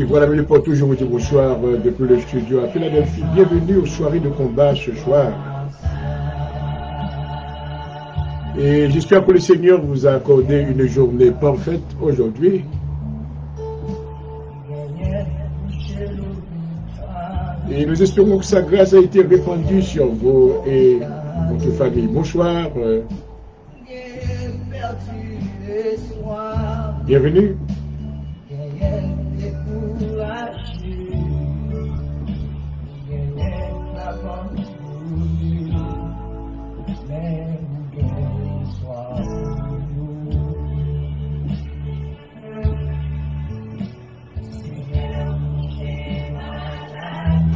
voilà, mais pour toujours vous dire bonsoir depuis le studio à Philadelphie. Bienvenue aux soirées de combat ce soir. Et j'espère que le Seigneur vous a accordé une journée parfaite aujourd'hui. Et nous espérons que sa grâce a été répandue sur vous et votre famille. Bonsoir. Bienvenue.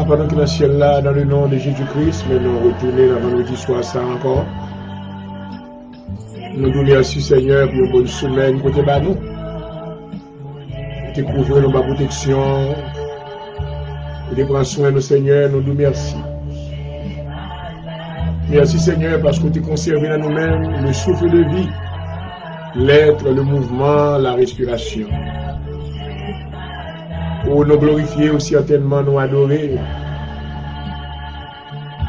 Pendant que le ciel là, dans le nom de Jésus-Christ, mais nous retourner la vendredi soir ça encore. Nous nous merci Seigneur pour une bonne semaine côté bas nous. Découvrir nos protection. Et prendre soin de nos Seigneur, nous nous merci. Merci Seigneur parce que tu conserves dans nous-mêmes le souffle de vie, l'être, le mouvement, la respiration. Pour nous glorifier ou certainement nous adorer.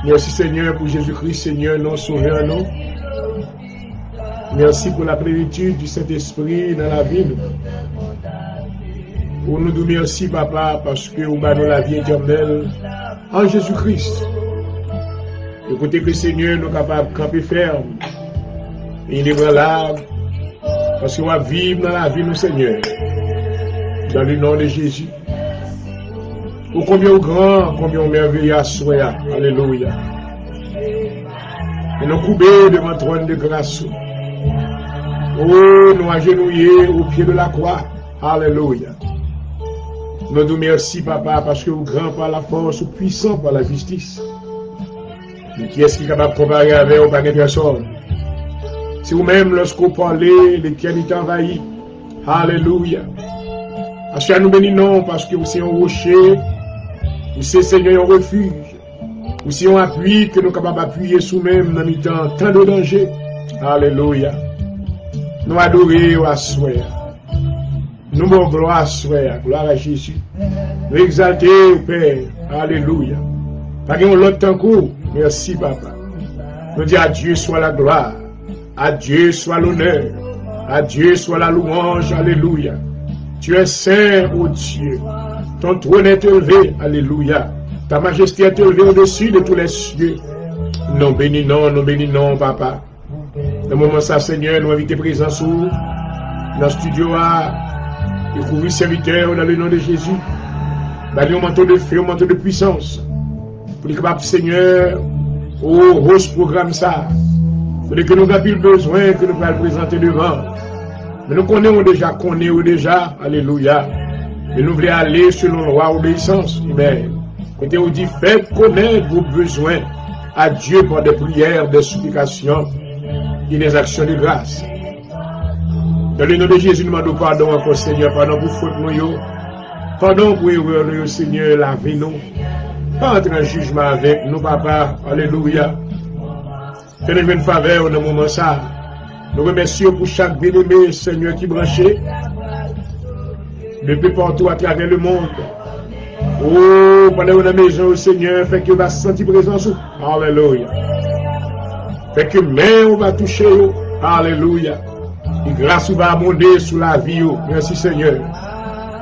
Merci Seigneur pour Jésus-Christ, Seigneur, non sauveur, non. Merci pour la plénitude du Saint-Esprit dans la vie. Pour nous dire merci, Papa, parce que nous avons la vie éternelle en Jésus-Christ. Écoutez que Seigneur nous capables de camper ferme. Et il est là, parce qu'on va vivre dans la vie du Seigneur. Dans le nom de Jésus. Ou combien au grand, combien au merveilleux à soi. Alléluia. Et nous couper devant le trône de grâce. Oh, nous agenouiller au pied de la croix. Alléluia. Nous nous merci, Papa, parce que vous grand par la force, puissant par la justice. Mais qui est-ce qui est capable de comparer avec vous, pas de personne? Si vous-même, lorsque vous parlez, l'éternité envahit. Alléluia. Parce que nous bénissons, parce que vous êtes un rocher, vous êtes Seigneur un refuge, vous êtes un appui que nous sommes capables d'appuyer sous-même dans les temps, tant de dangers. Alléluia. Nous adorons à soi. Nous avons gloire à soi, gloire à Jésus. Nous exalter, Père. Alléluia. Pas que l'autre temps court. Merci, Papa. Nous disons à Dieu soit la gloire, à Dieu soit l'honneur, à Dieu soit la louange. Alléluia. Tu es saint, ô Dieu. Ton trône est élevé. Alléluia. Ta majesté est élevée au-dessus de tous les cieux. Nous bénissons, Papa. Dans le moment ça, Seigneur, nous invitons présence dans le studio à découvrir serviteur dans le nom de Jésus. D'aller au manteau de feu, au manteau de puissance. Pour les capables, Seigneur, au rose programme ça. Pour que nous avons besoin que nous puissions présenter devant. Mais nous connaissons déjà, alléluia. Et nous voulons aller selon la loi obéissance. Amen. Et on dit, faites connaître vos besoins à Dieu par des prières, des supplications et des actions de grâce. Dans le nom de Jésus, nous demandons pardon encore, Seigneur, pardon pour faute nous, pardon pour erreur nous, Seigneur, lavez-nous. Pas entrer en jugement avec nous, Papa, alléluia. Faites-nous une faveur dans le moment ça. Nous remercions pour chaque bien-aimé, Seigneur, qui branché depuis partout à travers le monde. Oh, pendant la maison, Seigneur, fait que va sentir présence. Alléluia. Fait que même on va toucher. Alléluia. Et grâce va abonder sur la vie. Merci, Seigneur.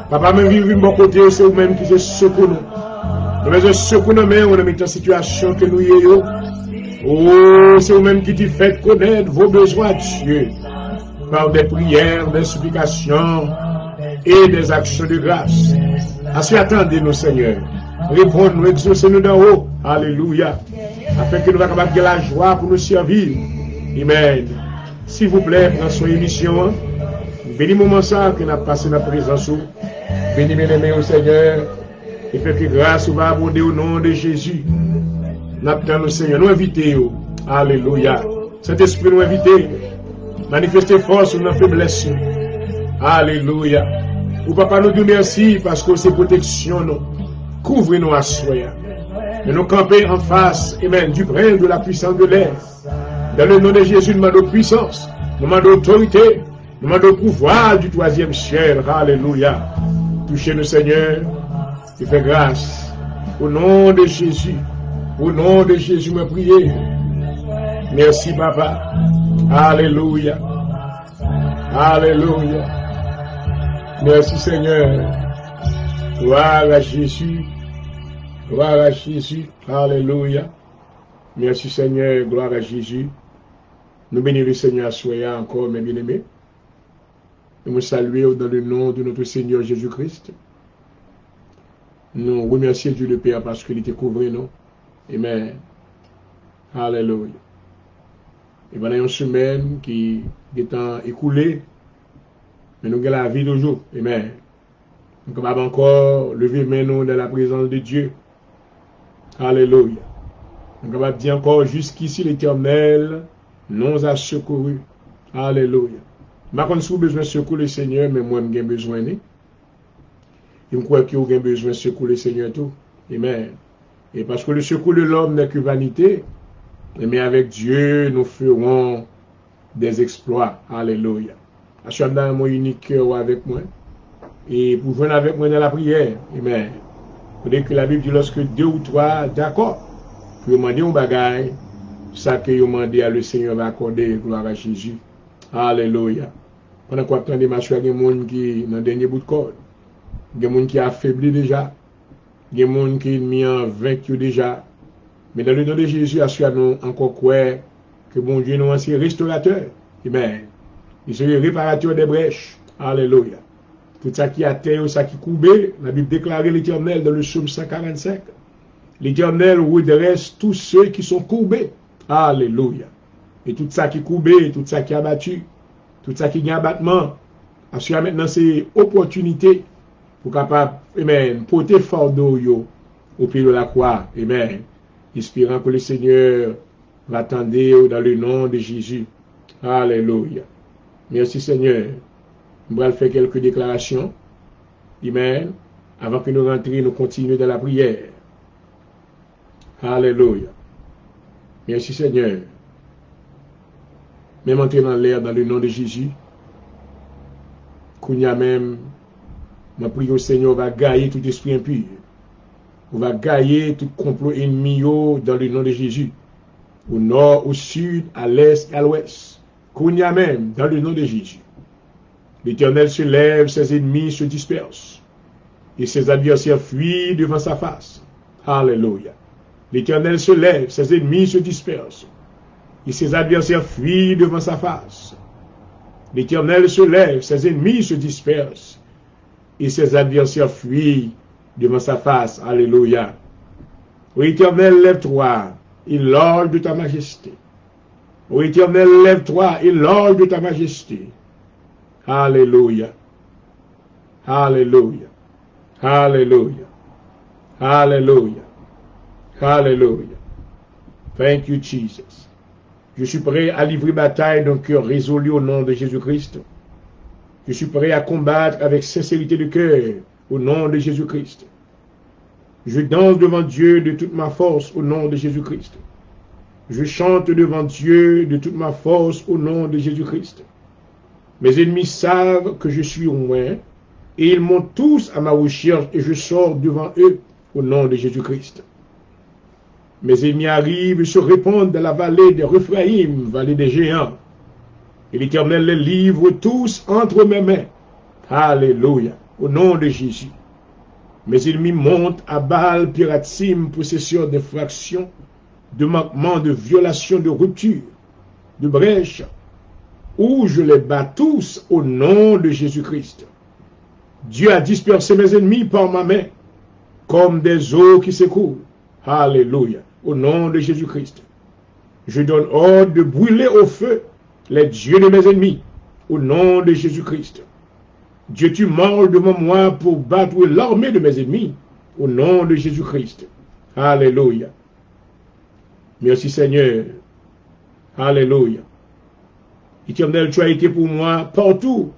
Papa, même vivre de mon côté, c'est vous-même qui se secoue nous. Nous faisons secoue nous, mais on a mis en situation que nous y ayons. Oh, c'est vous-même qui te fait connaître vos besoins, Dieu, par des prières, des supplications et des actions de grâce. Ainsi, attendez-nous, Seigneur. Répondez-nous, exaucez-nous d'en haut. Alléluia. Afin que nous soyons capables de la joie pour nous servir. Amen. S'il vous plaît, dans son émission, bénis le moment ça que nous avons passé dans la présence. Bénis mes amis au Seigneur. Et fait que grâce va abonder au nom de Jésus. Nous attendons le Seigneur, nous invitons. Alléluia. Cet esprit nous invite. Manifestez force sur nos faiblesses. Alléluia. Ou papa nous dit merci parce que c'est protection nous. Couvrez-nous à soi. Et nous camper en face, amen, du brin de la puissance de l'air. Dans le nom de Jésus, nous demandons puissance, nous demandons autorité, nous demandons pouvoir du troisième ciel. Alléluia. Touchez-nous, Seigneur, et fais grâce. Au nom de Jésus. Au nom de Jésus, me prier. Merci, Papa. Alléluia. Alléluia. Merci, Seigneur. Gloire à Jésus. Gloire à Jésus. Alléluia. Merci, Seigneur. Gloire à Jésus. Nous bénissons le Seigneur, soyez encore, mes bien-aimés. Nous vous saluons dans le nom de notre Seigneur Jésus-Christ. Nous remercions Dieu le Père parce qu'il était couvert, nous. Amen. Alléluia. Et pendant une semaine qui est écoulée, mais nous avons la vie toujours. Amen. Nous sommes encore lever nous dans la présence de Dieu. Alléluia. Nous sommes dire encore jusqu'ici l'Éternel nous a secourus. Alléluia. Je ne sais pas besoin de secours le Seigneur, mais moi j'ai besoin de. Je crois que vous avez besoin de secours le Seigneur tout. Amen. Et parce que le secours de l'homme n'est que vanité, mais avec Dieu, nous ferons des exploits. Alléluia. Je suis dans mon unique cœur avec moi. Et pour venir avec moi dans la prière. Amen. Vous savez que la Bible dit lorsque 2 ou 3 d'accord, pour demander un bagage, ça que vous demandez à le Seigneur va accorder, gloire à Jésus. Alléluia. Pendant qu'on attend des marches, il y a des gens qui sont dans le dernier bout de corde. Il y a des gens qui sont affaiblis déjà. Il y a des gens qui sont mis en vaincu déjà. Mais dans le nom de Jésus, assurons-nous encore quoi que bon Dieu nous est restaurateur. Amen. Il serait réparateur des brèches. Alléluia. Tout ça qui a terre, ça qui coubé, la Bible déclare l'Éternel dans le psaume 145. L'Éternel redresse tous ceux qui sont courbés. Alléluia. Et tout ça qui est courbé, tout ça qui est abattu, tout ça qui est abattement, assurez maintenant c'est opportunité pour capable, amen, porter fardeau au pied de la croix. Amen. Espérant que le Seigneur va attendre dans le nom de Jésus. Alléluia. Merci Seigneur. Nous allons faire quelques déclarations. Amen. Avant que nous rentrions, nous continuons dans la prière. Alléluia. Merci Seigneur. Même entrer dans l'air dans le nom de Jésus. Qu'on y a même, ma prière au Seigneur va gagner tout esprit impur. On va gagner tout complot ennemi dans le nom de Jésus. Au nord, au sud, à l'est et à l'ouest. Qu'on y a même dans le nom de Jésus. L'Éternel se lève, ses ennemis se dispersent. Et ses adversaires fuient devant sa face. Alléluia. L'Éternel se lève, ses ennemis se dispersent. Et ses adversaires fuient devant sa face. L'Éternel se lève, ses ennemis se dispersent. Et ses adversaires fuient devant sa face. Alléluia. Ô Éternel, lève-toi, et l'ordre de ta majesté. Ô Éternel, lève-toi, et l'ordre de ta majesté. Alléluia. Alléluia. Alléluia. Alléluia. Alléluia. Thank you, Jesus. Je suis prêt à livrer bataille d'un cœur résolu au nom de Jésus-Christ. Je suis prêt à combattre avec sincérité de cœur au nom de Jésus-Christ. Je danse devant Dieu de toute ma force au nom de Jésus-Christ. Je chante devant Dieu de toute ma force au nom de Jésus-Christ. Mes ennemis savent que je suis loin et ils montent tous à ma recherche et je sors devant eux au nom de Jésus-Christ. Mes ennemis arrivent et se répandent dans la vallée des Rephraïm, vallée des géants. Et l'Éternel les livre tous entre mes mains. Alléluia. Au nom de Jésus. Mes ennemis montent à Baal, Piratim, possesseur d'infractions, de manquements, de violations, de ruptures, de brèches, où je les bats tous au nom de Jésus-Christ. Dieu a dispersé mes ennemis par ma main, comme des eaux qui s'écoulent. Alléluia. Au nom de Jésus-Christ. Je donne ordre de brûler au feu les dieux de mes ennemis. Au nom de Jésus-Christ. Dieu, tu marches devant moi pour battre l'armée de mes ennemis. Au nom de Jésus-Christ. Alléluia. Merci Seigneur. Alléluia. Éternel, tu as été pour moi partout.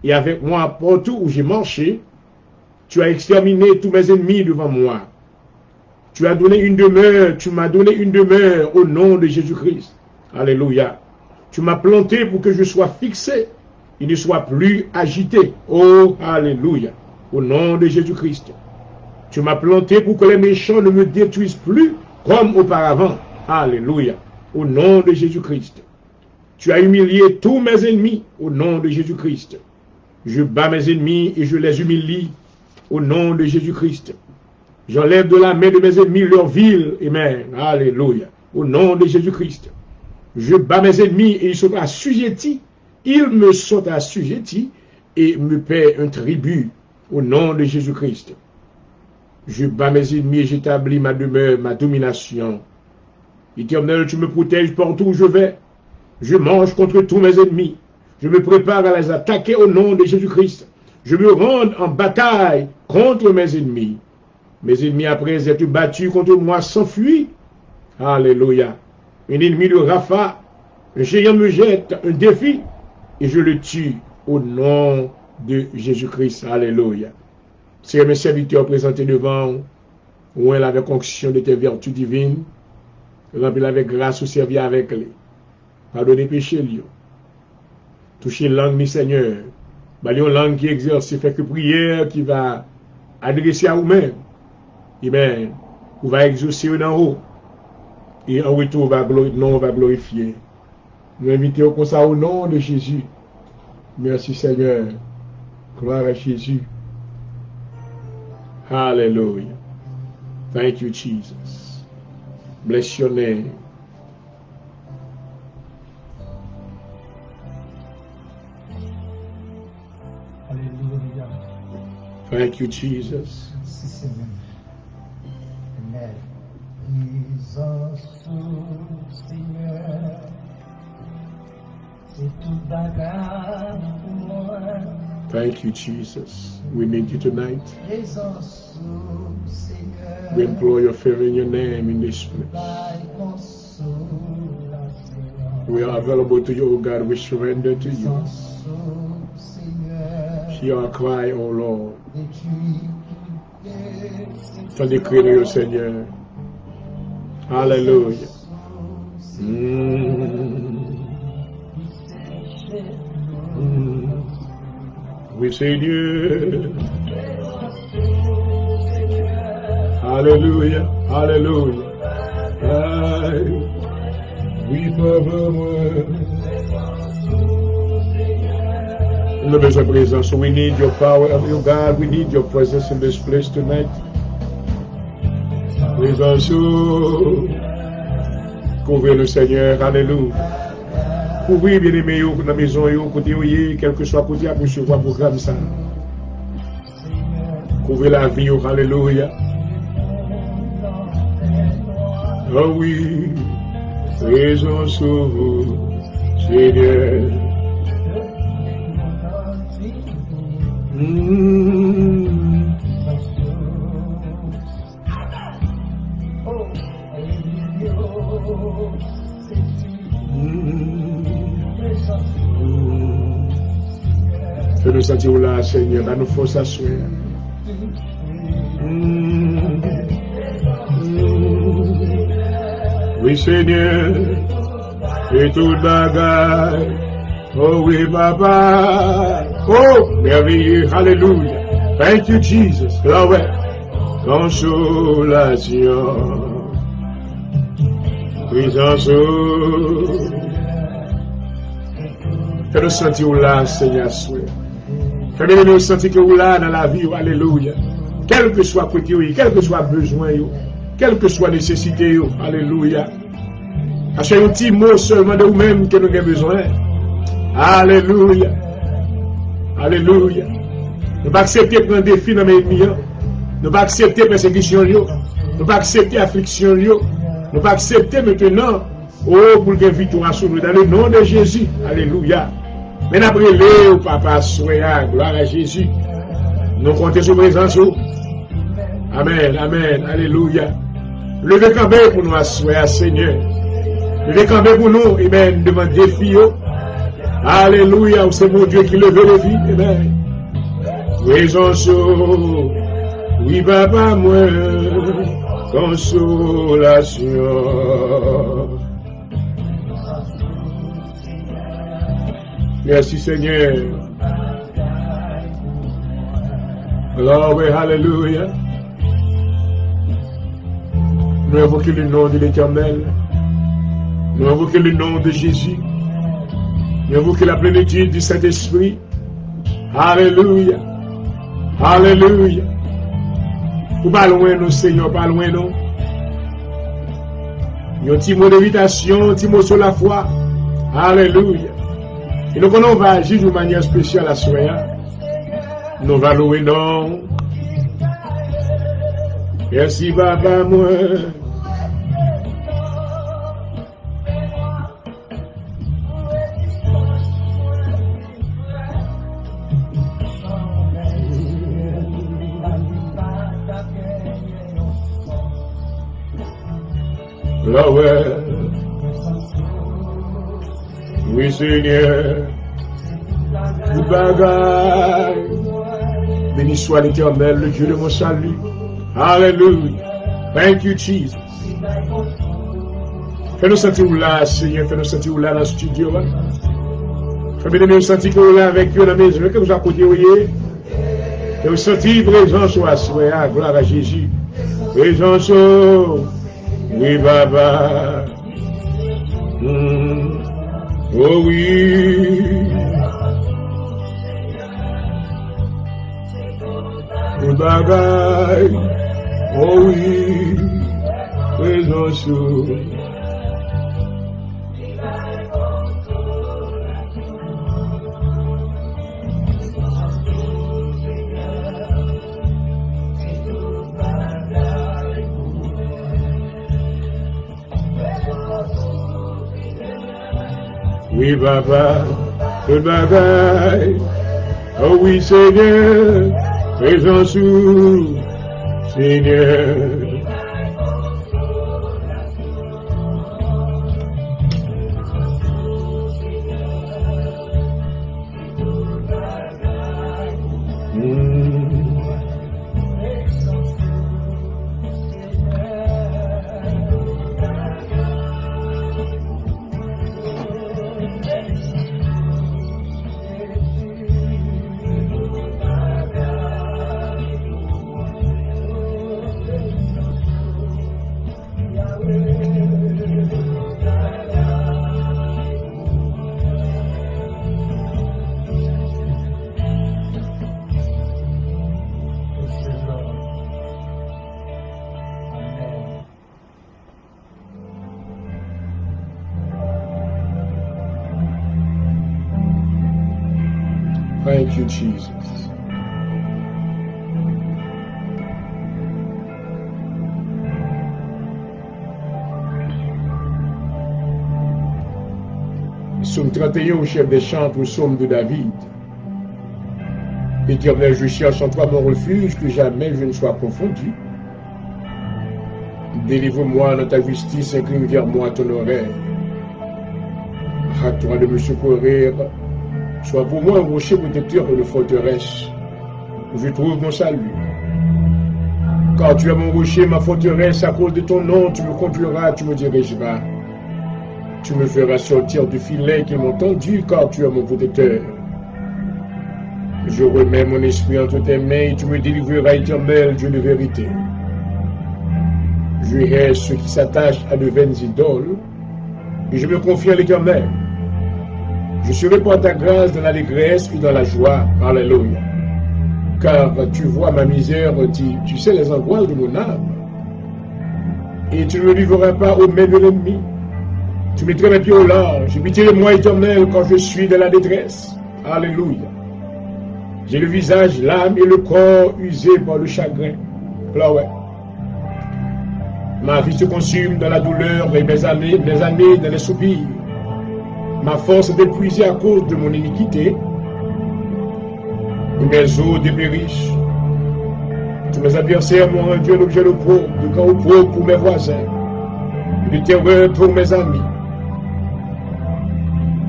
Et avec moi partout où j'ai marché. Tu as exterminé tous mes ennemis devant moi. Tu as donné une demeure, tu m'as donné une demeure au nom de Jésus-Christ. Alléluia. Tu m'as planté pour que je sois fixé et ne sois plus agité. Oh, alléluia. au nom de Jésus-Christ. Tu m'as planté pour que les méchants ne me détruisent plus comme auparavant. Alléluia. Au nom de Jésus-Christ. Tu as humilié tous mes ennemis au nom de Jésus-Christ. Je bats mes ennemis et je les humilie au nom de Jésus-Christ. J'enlève de la main de mes ennemis leur ville. Amen. Alléluia. Au nom de Jésus-Christ. Je bats mes ennemis et ils sont assujettis. Ils me sont assujettis et me paient un tribut au nom de Jésus-Christ. Je bats mes ennemis et j'établis ma demeure, ma domination. Éternel, tu me protèges partout où je vais. Je mange contre tous mes ennemis. Je me prépare à les attaquer au nom de Jésus-Christ. Je me rends en bataille contre mes ennemis. Mes ennemis, après être battus contre moi, s'enfuient. Alléluia. Un ennemi de Rapha, un géant me jette un défi et je le tue au nom de Jésus-Christ. Alléluia. C'est mes serviteurs présentés devant ou avec onction de tes vertus divines, remplis avec grâce ou servi avec les. Pardonnez péché, Lio. Touchez langue, mi Seigneur. Balion langue qui exerce, fait que prière qui va adresser à vous-même. Amen. Vous va exaucer en haut. Et en retour, on va glorifier. Nous invitons comme ça au nom de Jésus. Merci Seigneur. Gloire à Jésus. Hallelujah. Thank you, Jesus. Bless your name. Hallelujah. Thank you, Jesus. Merci Seigneur. Amen. Ils en sont, Seigneur. C'est tout bagarre pour moi. Thank you, Jesus. We need you tonight. Ils en sont, Seigneur. We implore your favor in your name in this place. By consolation. We are available to you, O God. We surrender to Ils you. en sont, Seigneur. Hear our cry, O Lord. Depuis T'en décris le Seigneur. Hallelujah. Oui, Seigneur. Hallelujah. Hallelujah. Aïe. Oui, Papa, moi. Nous avons besoin de présence. So we need your power of your God. We need your presence in this place tonight. Présence. Couvrez-nous, Seigneur. Alléluia. Couvrez, bien-aimés, dans la maison, côté où quel que soit côté, à recevoir le programme. Ça. Couvrez la vie. Alléluia. Oh oui. Présence, Seigneur. Fais-nous sentir là, Seigneur, à nous force à souhaiter. Oui, Seigneur, et tout bagaille. Oh oui, Papa. Oh, merveilleux. Hallelujah. Thank you, Jesus. Glory. Consolation. Présence. Fais-nous sentir là, Seigneur. Fais-nous sentir que vous là dans la vie. Alléluia. Quel que soit côté, quel que soit besoin, quelle que soit nécessité. Alléluia. Achetez un petit mot seulement de vous-même que nous avons besoin. Alléluia. Alléluia. Nous ne pas accepter de prendre des défis dans mes ennemis. Nous ne pas accepter persécution. Nous ne pas accepter affliction. Nous ne pas accepter maintenant. Oh, pour que victoire sur nous dans le nom de Jésus. Alléluia. Mais après le papa, soyez gloire à Jésus. Nous comptons sur présence. Amen. Amen. Alléluia. Levez quand même pour nous asseoir, Seigneur. Levez quand même pour nous. Amen. Devant défi. Alléluia, c'est mon Dieu qui lève les vies. Amen. Présence, oui, Papa, moi, consolation. Merci, Seigneur. Glory, hallelujah. Nous invoquons le nom de l'Éternel. Nous invoquons le nom de Jésus. Nous invoquons la plénitude du Saint-Esprit. Alléluia. Alléluia. Ou pas loin nous, Seigneur, pas loin nous. Nous un petit mot d'invitation, un petit mot sur la foi. Alléluia. Et nous on va agir d'une manière spéciale à soi. Nous va louer non. Merci Papa moi. Oui Seigneur, nous bagaille. Béni soit l'Éternel, le Dieu de mon salut. Alléluia. Thank you Jesus. Fais-nous sentir là, Seigneur, fais-nous sentir là dans le studio. Fais-nous nous sentir que nous là avec eux dans la maison, que nous avons côté où et vous sentir présence à soi, gloire à Jésus. Présence, oui, Baba. Oh oui. Oui, bagaille. Oh oui. Présence. Oui, Papa, tout bagaille. Oh oui, Seigneur, présence, Seigneur. Thank you, Jesus. Psaume 31 au chef des chants, au psaume de David. Éternel, je cherche en toi mon refuge, que jamais je ne sois confondu. Délivre-moi dans ta justice, incline vers moi ton oreille. Hâte-toi de me secourir. Sois pour moi un rocher protecteur et une forteresse, où je trouve mon salut. Car tu es mon rocher, ma forteresse, à cause de ton nom, tu me conduiras, tu me dirigeras. Tu me feras sortir du filet qu'ils m'ont tendu, car tu es mon protecteur. Je remets mon esprit entre tes mains, et tu me délivreras, Éternel, Dieu de vérité. Je hais ceux qui s'attachent à de vaines idoles, et je me confie à l'Éternel. Je serai pour ta grâce dans l'allégresse et dans la joie. Alléluia. Car tu vois ma misère, tu sais les angoisses de mon âme. Et tu ne me livreras pas aux mains de l'ennemi. Tu mettras mes pieds au large. Pitié-moi, Éternel, quand je suis dans la détresse. Alléluia. J'ai le visage, l'âme et le corps usés par le chagrin. Là, ouais. Ma vie se consume dans la douleur et mes années dans les soupirs. Ma force est épuisée à cause de mon iniquité. Et mes os dépérissent. Tous mes adversaires m'ont rendu un objet d'opprobre, de grand opprobre pour mes voisins, de terreur pour mes amis.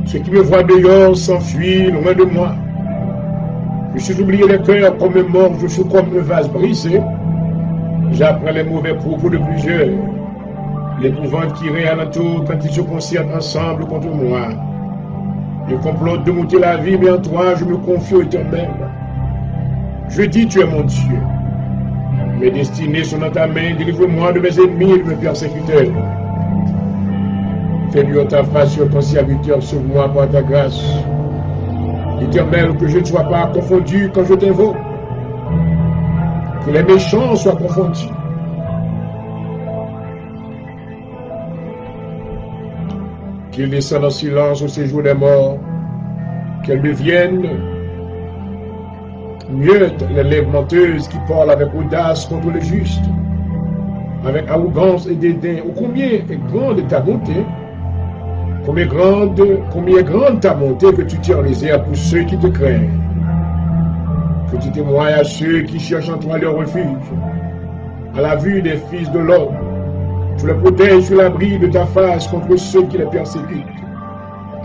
Ceux qui me voient dehors s'enfuient loin de moi. Je suis oublié les cœurs comme un mort, je suis comme un vase brisé. J'apprends les mauvais propos de plusieurs. L'épouvante qui règne alentour quand ils se concertent ensemble contre moi. Je complote de m'ôter la vie, mais en toi, je me confie au Éternel. Je dis, tu es mon Dieu. Mes destinées sont dans ta main. Délivre-moi de mes ennemis et de mes persécuteurs. Fais-lui ta face sur ton serviteur, sauve-moi par ta grâce. Éternel, que je ne sois pas confondu quand je t'invoque. Que les méchants soient confondus. Qu'ils descendent en silence au séjour des morts. Qu'elles deviennent muettes les lèvres menteuses qui parlent avec audace contre le juste, avec arrogance et dédain. Oh, combien est grande ta bonté, combien est grande ta bonté que tu tires les airs pour ceux qui te craignent, que tu témoignes à ceux qui cherchent en toi leur refuge, à la vue des fils de l'homme. Tu les protèges sur l'abri de ta face contre ceux qui les persécutent.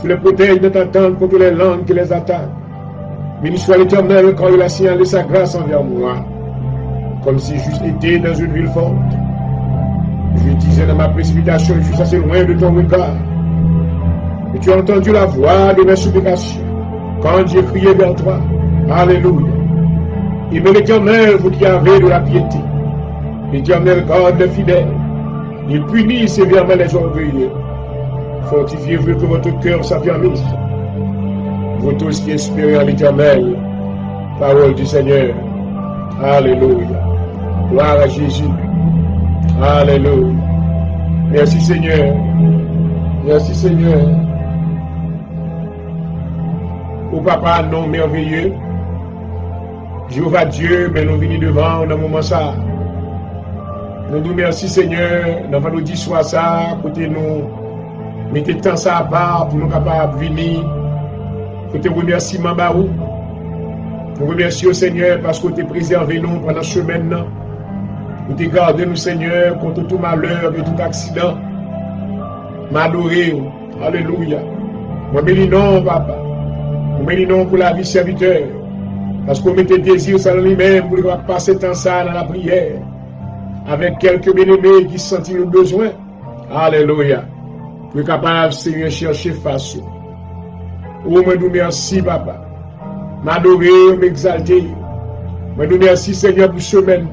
Tu les protèges de ta tente contre les langues qui les attaquent. Béni soit l'Éternel quand il a signalé sa grâce envers moi, comme si j'eusse été dans une ville forte. Je disais dans ma précipitation, je suis assez loin de ton regard. Et tu as entendu la voix de mes supplications quand j'ai crié vers toi. Alléluia. Aimez l'Éternel, vous qui avez de la piété. L'Éternel garde les fidèles. Il punit sévèrement les orgueilleux. Fortifiez-vous que votre cœur s'affermisse. Vous tous qui espérez en l'Éternel, parole du Seigneur. Alléluia. Gloire à Jésus. Alléluia. Merci Seigneur. Merci Seigneur. Au Papa, non merveilleux. Jéhovah Dieu, mais nous venons devant dans le moment ça. Nous nous merci Seigneur, dans notre dit soit ça, côté nous, mettez temps ça à part pour nous capables de venir. Côté remerciement Barou. Nous remercions Seigneur parce que tu as préservé nous pendant ce semaine. Vous t'es gardé nous Seigneur contre tout malheur et tout accident. M'adorer. Alléluia. Moi bénis non Papa. Nous bénis non pour la vie serviteur. Parce qu'on mettait désir ça dans lui-même pour passer temps ça dans la prière. Avec quelques bien-aimés qui sentent le besoin. Alléluia. Pour être capable, Seigneur, chercher face. Oh, moi nous merci, Papa. M'adorer, m'exalter. Moi nous merci, Seigneur, pour ce semaine.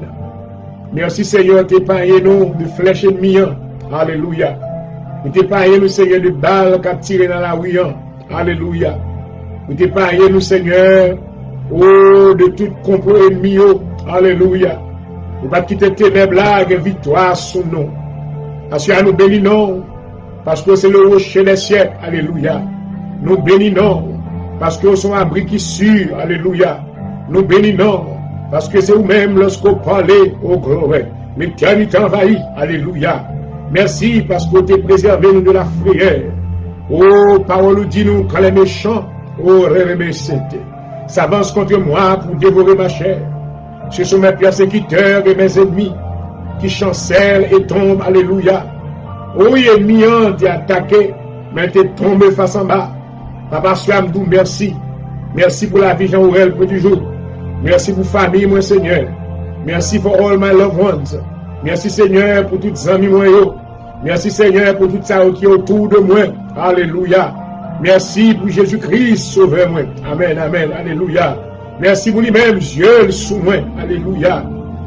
Merci, Seigneur, t'épargner nous de flèches ennemies. Alléluia. T'épargner nous, Seigneur, de balles qui tirent dans la rue. Alléluia. T'épargner nous, Seigneur, oh, de tout complot ennemi. Alléluia. Nous pas quitter ténèbres là, et victoire sous nous. Parce que nous bénissons, parce que c'est le rocher des siècles. Alléluia. Nous bénissons, parce que nous sommes abri qui sûr. Alléluia. Nous bénissons, parce que c'est vous-même lorsqu'on parlait au gloire. L'éternité envahit. Alléluia. Merci parce que vous avez préservé nous de la frayeur. Oh, parole dit nous quand les méchants, oh, s'avancent contre moi pour dévorer ma chair. Ce sont mes persécuteurs et mes ennemis qui chancellent et tombent. Alléluia. Oh, ennemi, t'es attaqué, mais t'es tombé face en bas. Papa Suamdou, merci. Merci pour la vie Jean-Aurel pour du jour. Merci pour la famille, mon Seigneur. Merci for all my loved ones. Merci Seigneur pour toutes les amis, moi. Merci Seigneur pour tout ça qui est autour de moi. Alléluia. Merci pour Jésus-Christ, sauveur-moi. Amen, amen. Alléluia. Merci pour lui-même, Dieu sous moi. Alléluia.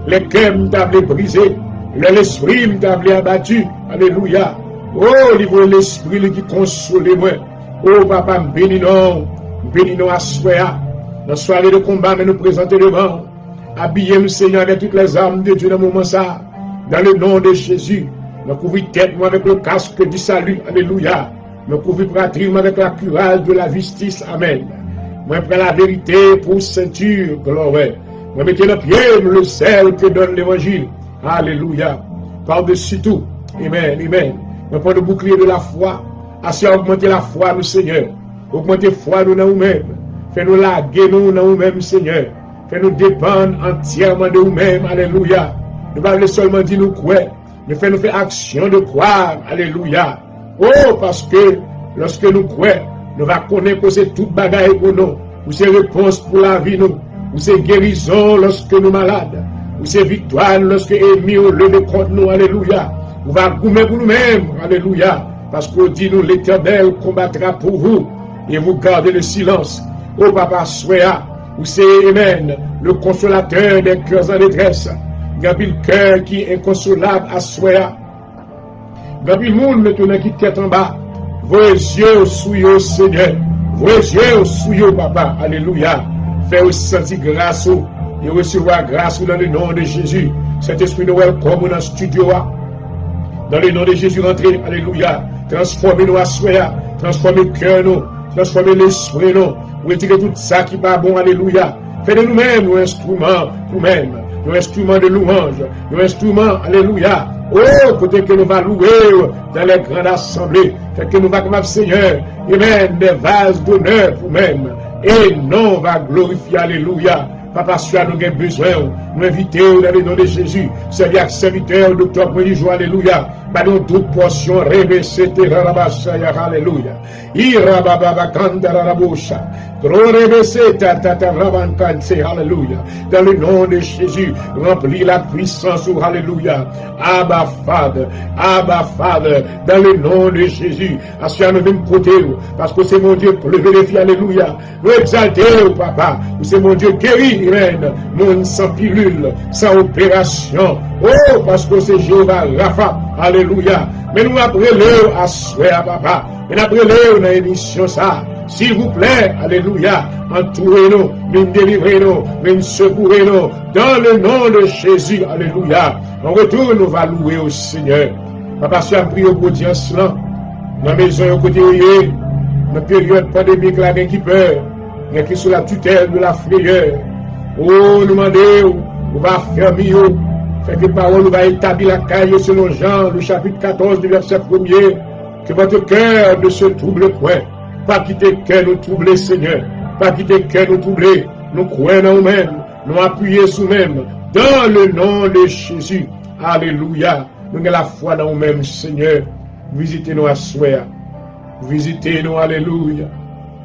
Les cœurs m'ont brisé. L'esprit m'ont abattu. Alléluia. Oh, livre l'esprit qui console moi. Oh, papa, bénis nous à soir. Dans la soirée de combat, mais nous présenter devant. Habillez-nous, Seigneur, avec toutes les armes de Dieu dans le moment ça. Dans le nom de Jésus. Nous couvrons tête, moi, avec le casque du salut. Alléluia. Nous couvrons poitrine avec la cuirasse de la justice. Amen. Moi, prends la vérité pour ceinture, gloire. Moi, mettez le pied, le sel que donne l'évangile. Alléluia. Par-dessus tout. Amen, amen. Moi, prends le bouclier de la foi. Assez augmenter la foi, nous, Seigneur. Augmenter la foi, nous, dans nous-mêmes. Fais-nous laguer, nous, dans nous-mêmes, Seigneur. Fais-nous dépendre entièrement de nous-mêmes. Alléluia. Ne pas seulement dire nous croire, mais fais-nous faire action de croire. Alléluia. Oh, parce que lorsque nous croyons, nous allons connaître que c'est toute bagaille pour nous. Ou c'est réponse pour la vie, nous. Ou c'est guérison lorsque nous malades. Ou c'est victoire lorsque ennemis au levé contre nous. Alléluia. On va gommer pour nous-mêmes. Alléluia. Parce qu'on dit nous, l'Éternel combattra pour vous. Et vous gardez le silence. Oh, papa, soyez. Ou c'est, amen, le consolateur des cœurs en détresse. Gabil cœur qui est inconsolable à soi. Gabil monde maintenant qui tête en bas. Vos yeux sous yo, Seigneur. Vos yeux sous yo, Papa. Alléluia. Fais-vous sentir grâce et recevoir grâce dans le nom de Jésus. Cet esprit de welcome dans le studio. Dans le nom de Jésus, rentrez. Alléluia. Transformez-nous à soi. Transformez le cœur, nous. Transformez l'esprit, nous. Retirez tout ça qui n'est pas bon. Alléluia. Faites de nous-mêmes nos instruments, nous-mêmes. Nos instruments de louange. Nos instruments, alléluia. Oh, côté que nous va louer dans les grandes assemblées. Fait que nous va comme Seigneur. Amen. Des vases d'honneur pour nous-mêmes. Et non, va glorifier, alléluia. Papa, si nous avons besoin, nous invitons dans le nom de Jésus. Seigneur, serviteur, docteur, religieux, alléluia. Par nos toutes portions, rêver, c'était Rabasaya, alléluia. Irababakanda, Rabosha. Gros rêver, c'était Tata Rabankante, alléluia. Dans le nom de Jésus, remplis la puissance, alléluia. Abba, Father, dans le nom de Jésus. Assia, nous venons côté, parce que c'est mon Dieu, pour lever les filles, alléluia. Nous exalter, papa, c'est mon Dieu guéri. Amen. Monde sans pilule, sans opération. Oh, parce que c'est Jéhovah Rapha. Alléluia. Mais nous appelons à souhait à papa. Et nous appelons dans l'émission ça. S'il vous plaît, alléluia. Entourez-nous, nous délivrez-nous, nous secourez-nous. Dans le nom de Jésus, alléluia. En retour, nous va louer au Seigneur. Papa, si on prie au audience là, dans la maison au côté où dans la période pandémique, là, qui peur, qui est sous la tutelle de la frayeur. Oh, nous demandons, on va fermer, fait que parole, on va établir la caille selon Jean, le chapitre 14, du verset 1er, que votre cœur ne se trouble point. Pas quitter cœur nous troubler, Seigneur. Pas quitter cœur nous troubler. Nous croyons en nous-mêmes, nous appuyer sur nous-mêmes, dans le nom de Jésus. Alléluia. Nous avons la foi dans nous-mêmes, Seigneur. Visitez-nous à soi. Visitez-nous, alléluia.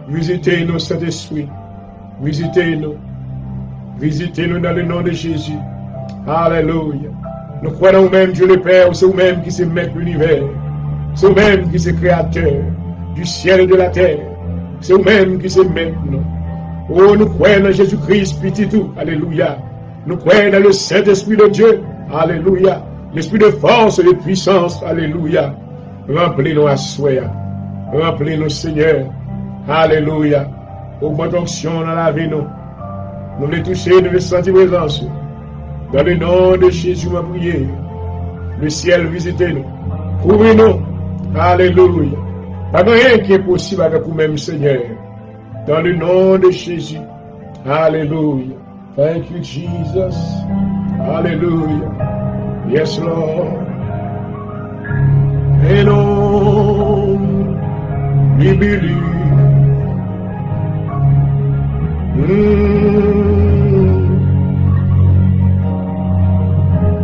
Visitez-nous, Saint-Esprit. Visitez-nous. Visitez-nous dans le nom de Jésus. Alléluia. Nous croyons nous-mêmes, Dieu le Père, c'est vous-même qui se met l'univers. C'est vous-même qui est créateur du ciel et de la terre. C'est vous-même qui se met nous. Oh, nous croyons dans Jésus-Christ, petit tout. Alléluia. Nous croyons dans le Saint-Esprit de Dieu. Alléluia. L'esprit de force et de puissance. Alléluia. Remplis-nous à soi. Remplis-nous, Seigneur. Alléluia. Augmente onction dans la vie, nous. Nous les toucher, nous les sentir présence. Dans le nom de Jésus, ma prière. Le ciel, visitez-nous. Couvrez-nous. Alléluia. Pas rien qui est possible avec vous-même, Seigneur. Dans le nom de Jésus. Alléluia. Thank you, Jesus. Hallelujah. Yes, Lord. And on we believe.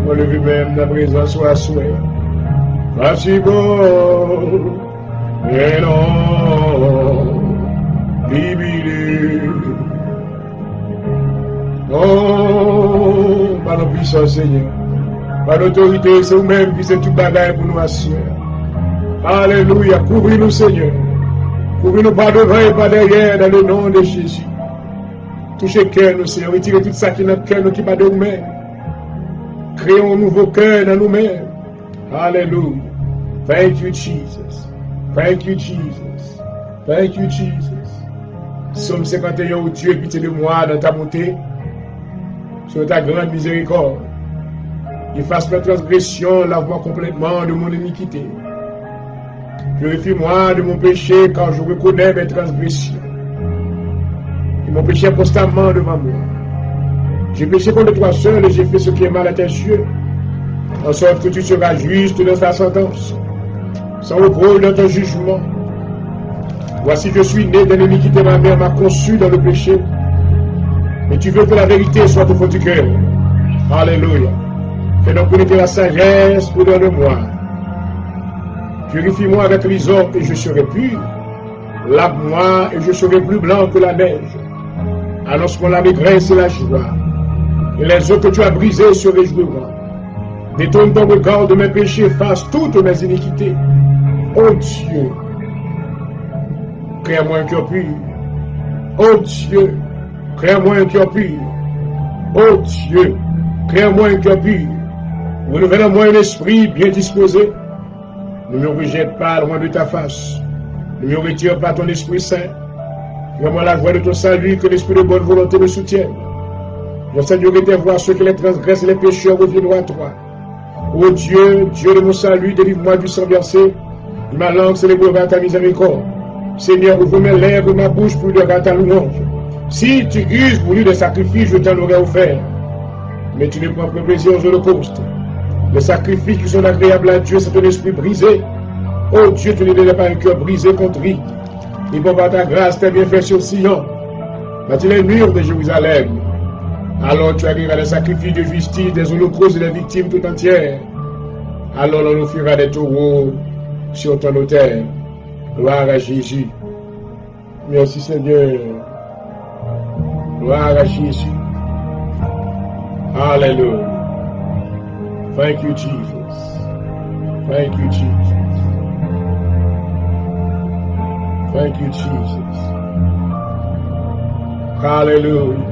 Moi, le même la présence soit souhait. Possible. And on we believe. Oh, par la puissance, Seigneur. Par l'autorité, c'est vous-même qui c'est tout bagaille pour nous assurer. Alléluia. Couvrez-nous, Seigneur. Couvrez-nous par devant et par derrière dans le nom de Jésus. Touchez le cœur, nous, Seigneur. Retirez tout ça qui est dans notre cœur, nous, qui pas de nous-mêmes. Créons un nouveau cœur dans nous-mêmes. Alléluia. Thank you, Jesus. Thank you, Jesus. Thank you, Jesus. Somme 51, où Dieu est pitié de moi dans ta montée. Sur ta grande miséricorde. Efface ma transgression, lave-moi complètement de mon iniquité. Purifie-moi de mon péché, car je reconnais mes transgressions. Et mon péché est constamment devant moi. J'ai péché contre toi seul et j'ai fait ce qui est mal à tes yeux. En sorte que tu seras juste dans ta sentence, sans reproche dans ton jugement. Voici, je suis né dans l'iniquité, ma mère m'a conçu dans le péché. Mais tu veux que la vérité soit au fond du cœur. Alléluia. Fais donc connaître la sagesse au-dedans de moi. Purifie-moi avec l'hysope et je serai pur. Lave-moi et je serai plus blanc que la neige. Annonce-moi la maîtresse et la joie. Et les eaux que tu as brisées se réjouiront. Détourne ton regard de mes péchés, efface toutes mes iniquités. Oh Dieu, crée-moi un cœur pur. Oh Dieu, Crée-moi un cœur pur. Oh Dieu, crée-moi un cœur pur. Renouvelle-moi un esprit bien disposé. Ne me rejette pas loin de ta face. Ne me retire pas ton Esprit Saint. Fais-moi la joie de ton salut, que l'esprit de bonne volonté me soutienne. Je Seigneur était voir ceux qui les transgressent et les pécheurs reviendront à toi. Ô Dieu, Dieu de mon salut, délivre-moi du sang versé. Ma langue célébrera ta miséricorde. Seigneur, ouvre mes lèvres et ma bouche pour dire ta louange. Si tu uses voulu des sacrifices, je t'en aurais offert. Mais tu ne prends pas plaisir aux holocaustes. Les sacrifices qui sont agréables à Dieu, c'est un esprit brisé. Oh Dieu, tu ne donnes pas un cœur brisé, contrit. Et pour par ta grâce, tes bienfaits sur Sion. Bâtis les murs de Jérusalem. Alors tu agréeras des sacrifices de justice, des holocaustes et des victimes tout entières. Alors on offrira des taureaux sur ton autel. Gloire à Jésus. Merci Seigneur. Gloire à Jésus. Hallelujah. Thank you, Jesus. Thank you, Jesus. Thank you, Jesus. Hallelujah.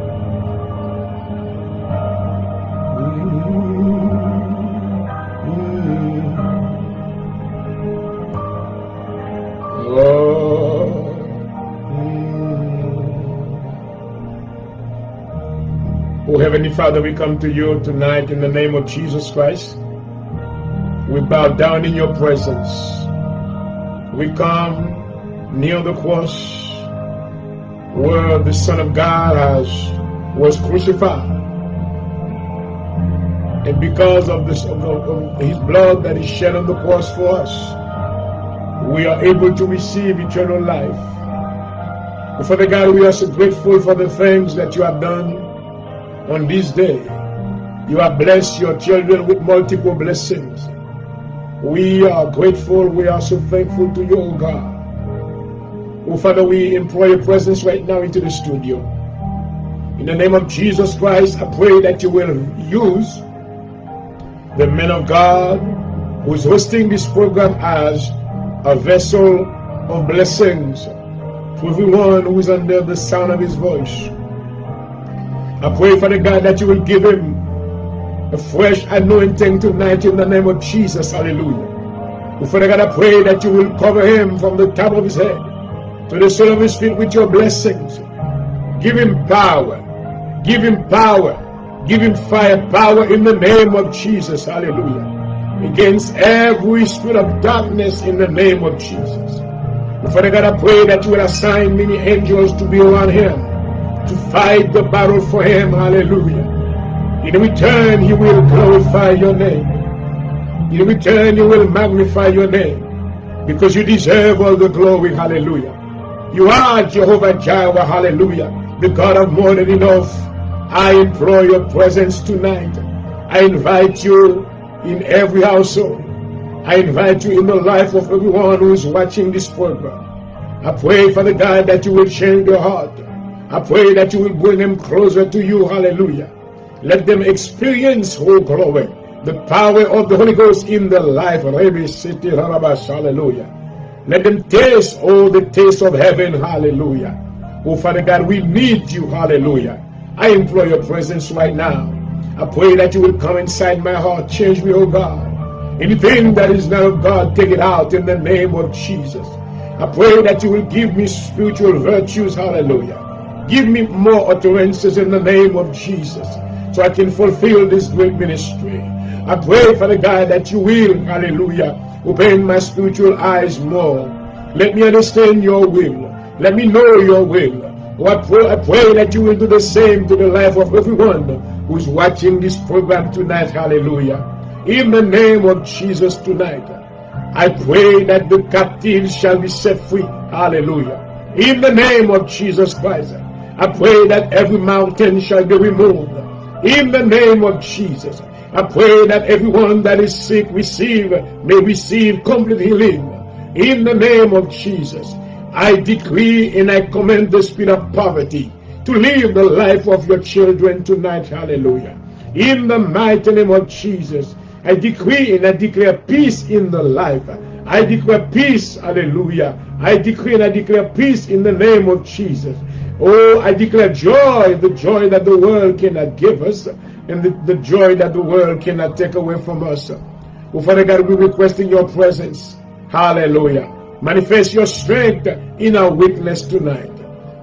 Oh, Heavenly Father, we come to you tonight in the name of Jesus Christ. We bow down in your presence. We come near the cross where the Son of God was crucified. And because of his blood that is shed on the cross for us, we are able to receive eternal life. Father God, we are so grateful for the things that you have done on this day. You have blessed your children with multiple blessings. We are grateful. We are so thankful to you, oh God. Oh Father, we implore your presence right now into the studio. In the name of Jesus Christ, I pray that you will use the man of God who is hosting this program as a vessel of blessings to everyone who is under the sound of his voice. I pray, Father God, that you will give him a fresh anointing tonight in the name of Jesus. Hallelujah. Father God, I pray that you will cover him from the top of his head to the sole of his feet with your blessings. Give him power. Give him power. Give him firepower in the name of Jesus. Hallelujah. Against every spirit of darkness in the name of Jesus. Father God, I pray that you will assign many angels to be around him, to fight the battle for him. Hallelujah. In return, he will glorify your name. In return, he will magnify your name, because you deserve all the glory. Hallelujah. You are Jehovah Jireh. Hallelujah. The God of more than enough. I implore your presence tonight. I invite you in every household. I invite you in the life of everyone who is watching this program. I pray, Father God, that you will change their heart. I pray that you will bring them closer to you. Hallelujah. Let them experience, oh glory, the power of the Holy Ghost in their life. Hallelujah. Let them taste, oh, the taste of heaven. Hallelujah. Oh, Father God, we need you. Hallelujah. I implore your presence right now. I pray that you will come inside my heart. Change me, oh God. Anything that is not of God, take it out in the name of Jesus. I pray that you will give me spiritual virtues. Hallelujah. Give me more utterances in the name of Jesus, so I can fulfill this great ministry. I pray, Father God, that you will, hallelujah, open my spiritual eyes more. Let me understand your will. Let me know your will. Oh, I pray that you will do the same to the life of everyone who's watching this program tonight. Hallelujah. In the name of Jesus tonight, I pray that the captives shall be set free. Hallelujah. In the name of Jesus Christ, I pray that every mountain shall be removed. In the name of Jesus, I pray that everyone that is sick may receive complete healing. In the name of Jesus, I decree and I command the spirit of poverty to live the life of your children tonight. Hallelujah. In the mighty name of Jesus, I decree and I declare peace in the life. I declare peace. Hallelujah. I decree and I declare peace in the name of Jesus. Oh, I declare joy, the joy that the world cannot give us, and the joy that the world cannot take away from us. Oh, Father God, we request in your presence. Hallelujah. Manifest your strength in our weakness tonight.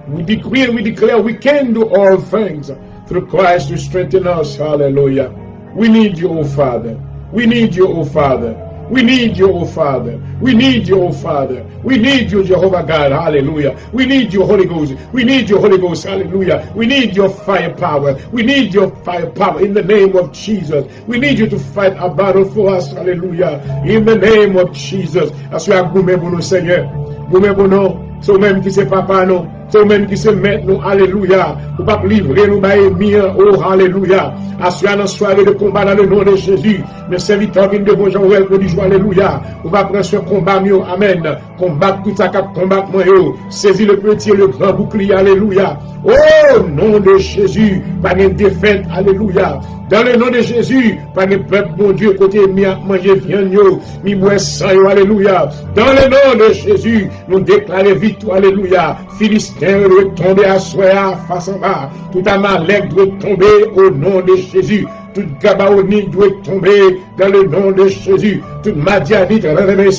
We decree and we declare we can do all things through Christ who strengthens us. Hallelujah. We need you, O Father. We need you, O Father. We need you, O Father. We need you, O Father. We need you, Jehovah God. Hallelujah. We need you, Holy Ghost. We need you, Holy Ghost. Hallelujah. We need your firepower. We need your firepower in the name of Jesus. We need you to fight a battle for us. Hallelujah. In the name of Jesus. As we are goumé pour nous, Seigneur. Goumé pour nous. C'est vous-même qui c'est papa, nous. C'est vous-même qui c'est maître, nous. Alléluia. Vous pas livrer nous, oh, alléluia. Assurez notre soirée de combat dans le nom de Jésus. Mes serviteurs qui nous devons Jean-Ouel pour dire, alléluia. Vous va prendre ce combat, mieux. Amen. Combat tout ça, combat, moi, yo. Saisis le petit et le grand bouclier, alléluia. Oh, nom de Jésus. Pas de défaite, alléluia. Dans le nom de Jésus, pas de peuple, mon Dieu, côté manger viande, mi bois sang, alléluia. Dans le nom de Jésus, nous déclarons victoire, alléluia. Philistin doit tomber à soi, face en bas. Tout Amalek doit tomber au nom de Jésus. Tout Gabaonite doit tomber dans le nom de Jésus. Tout Madianite, alléluia,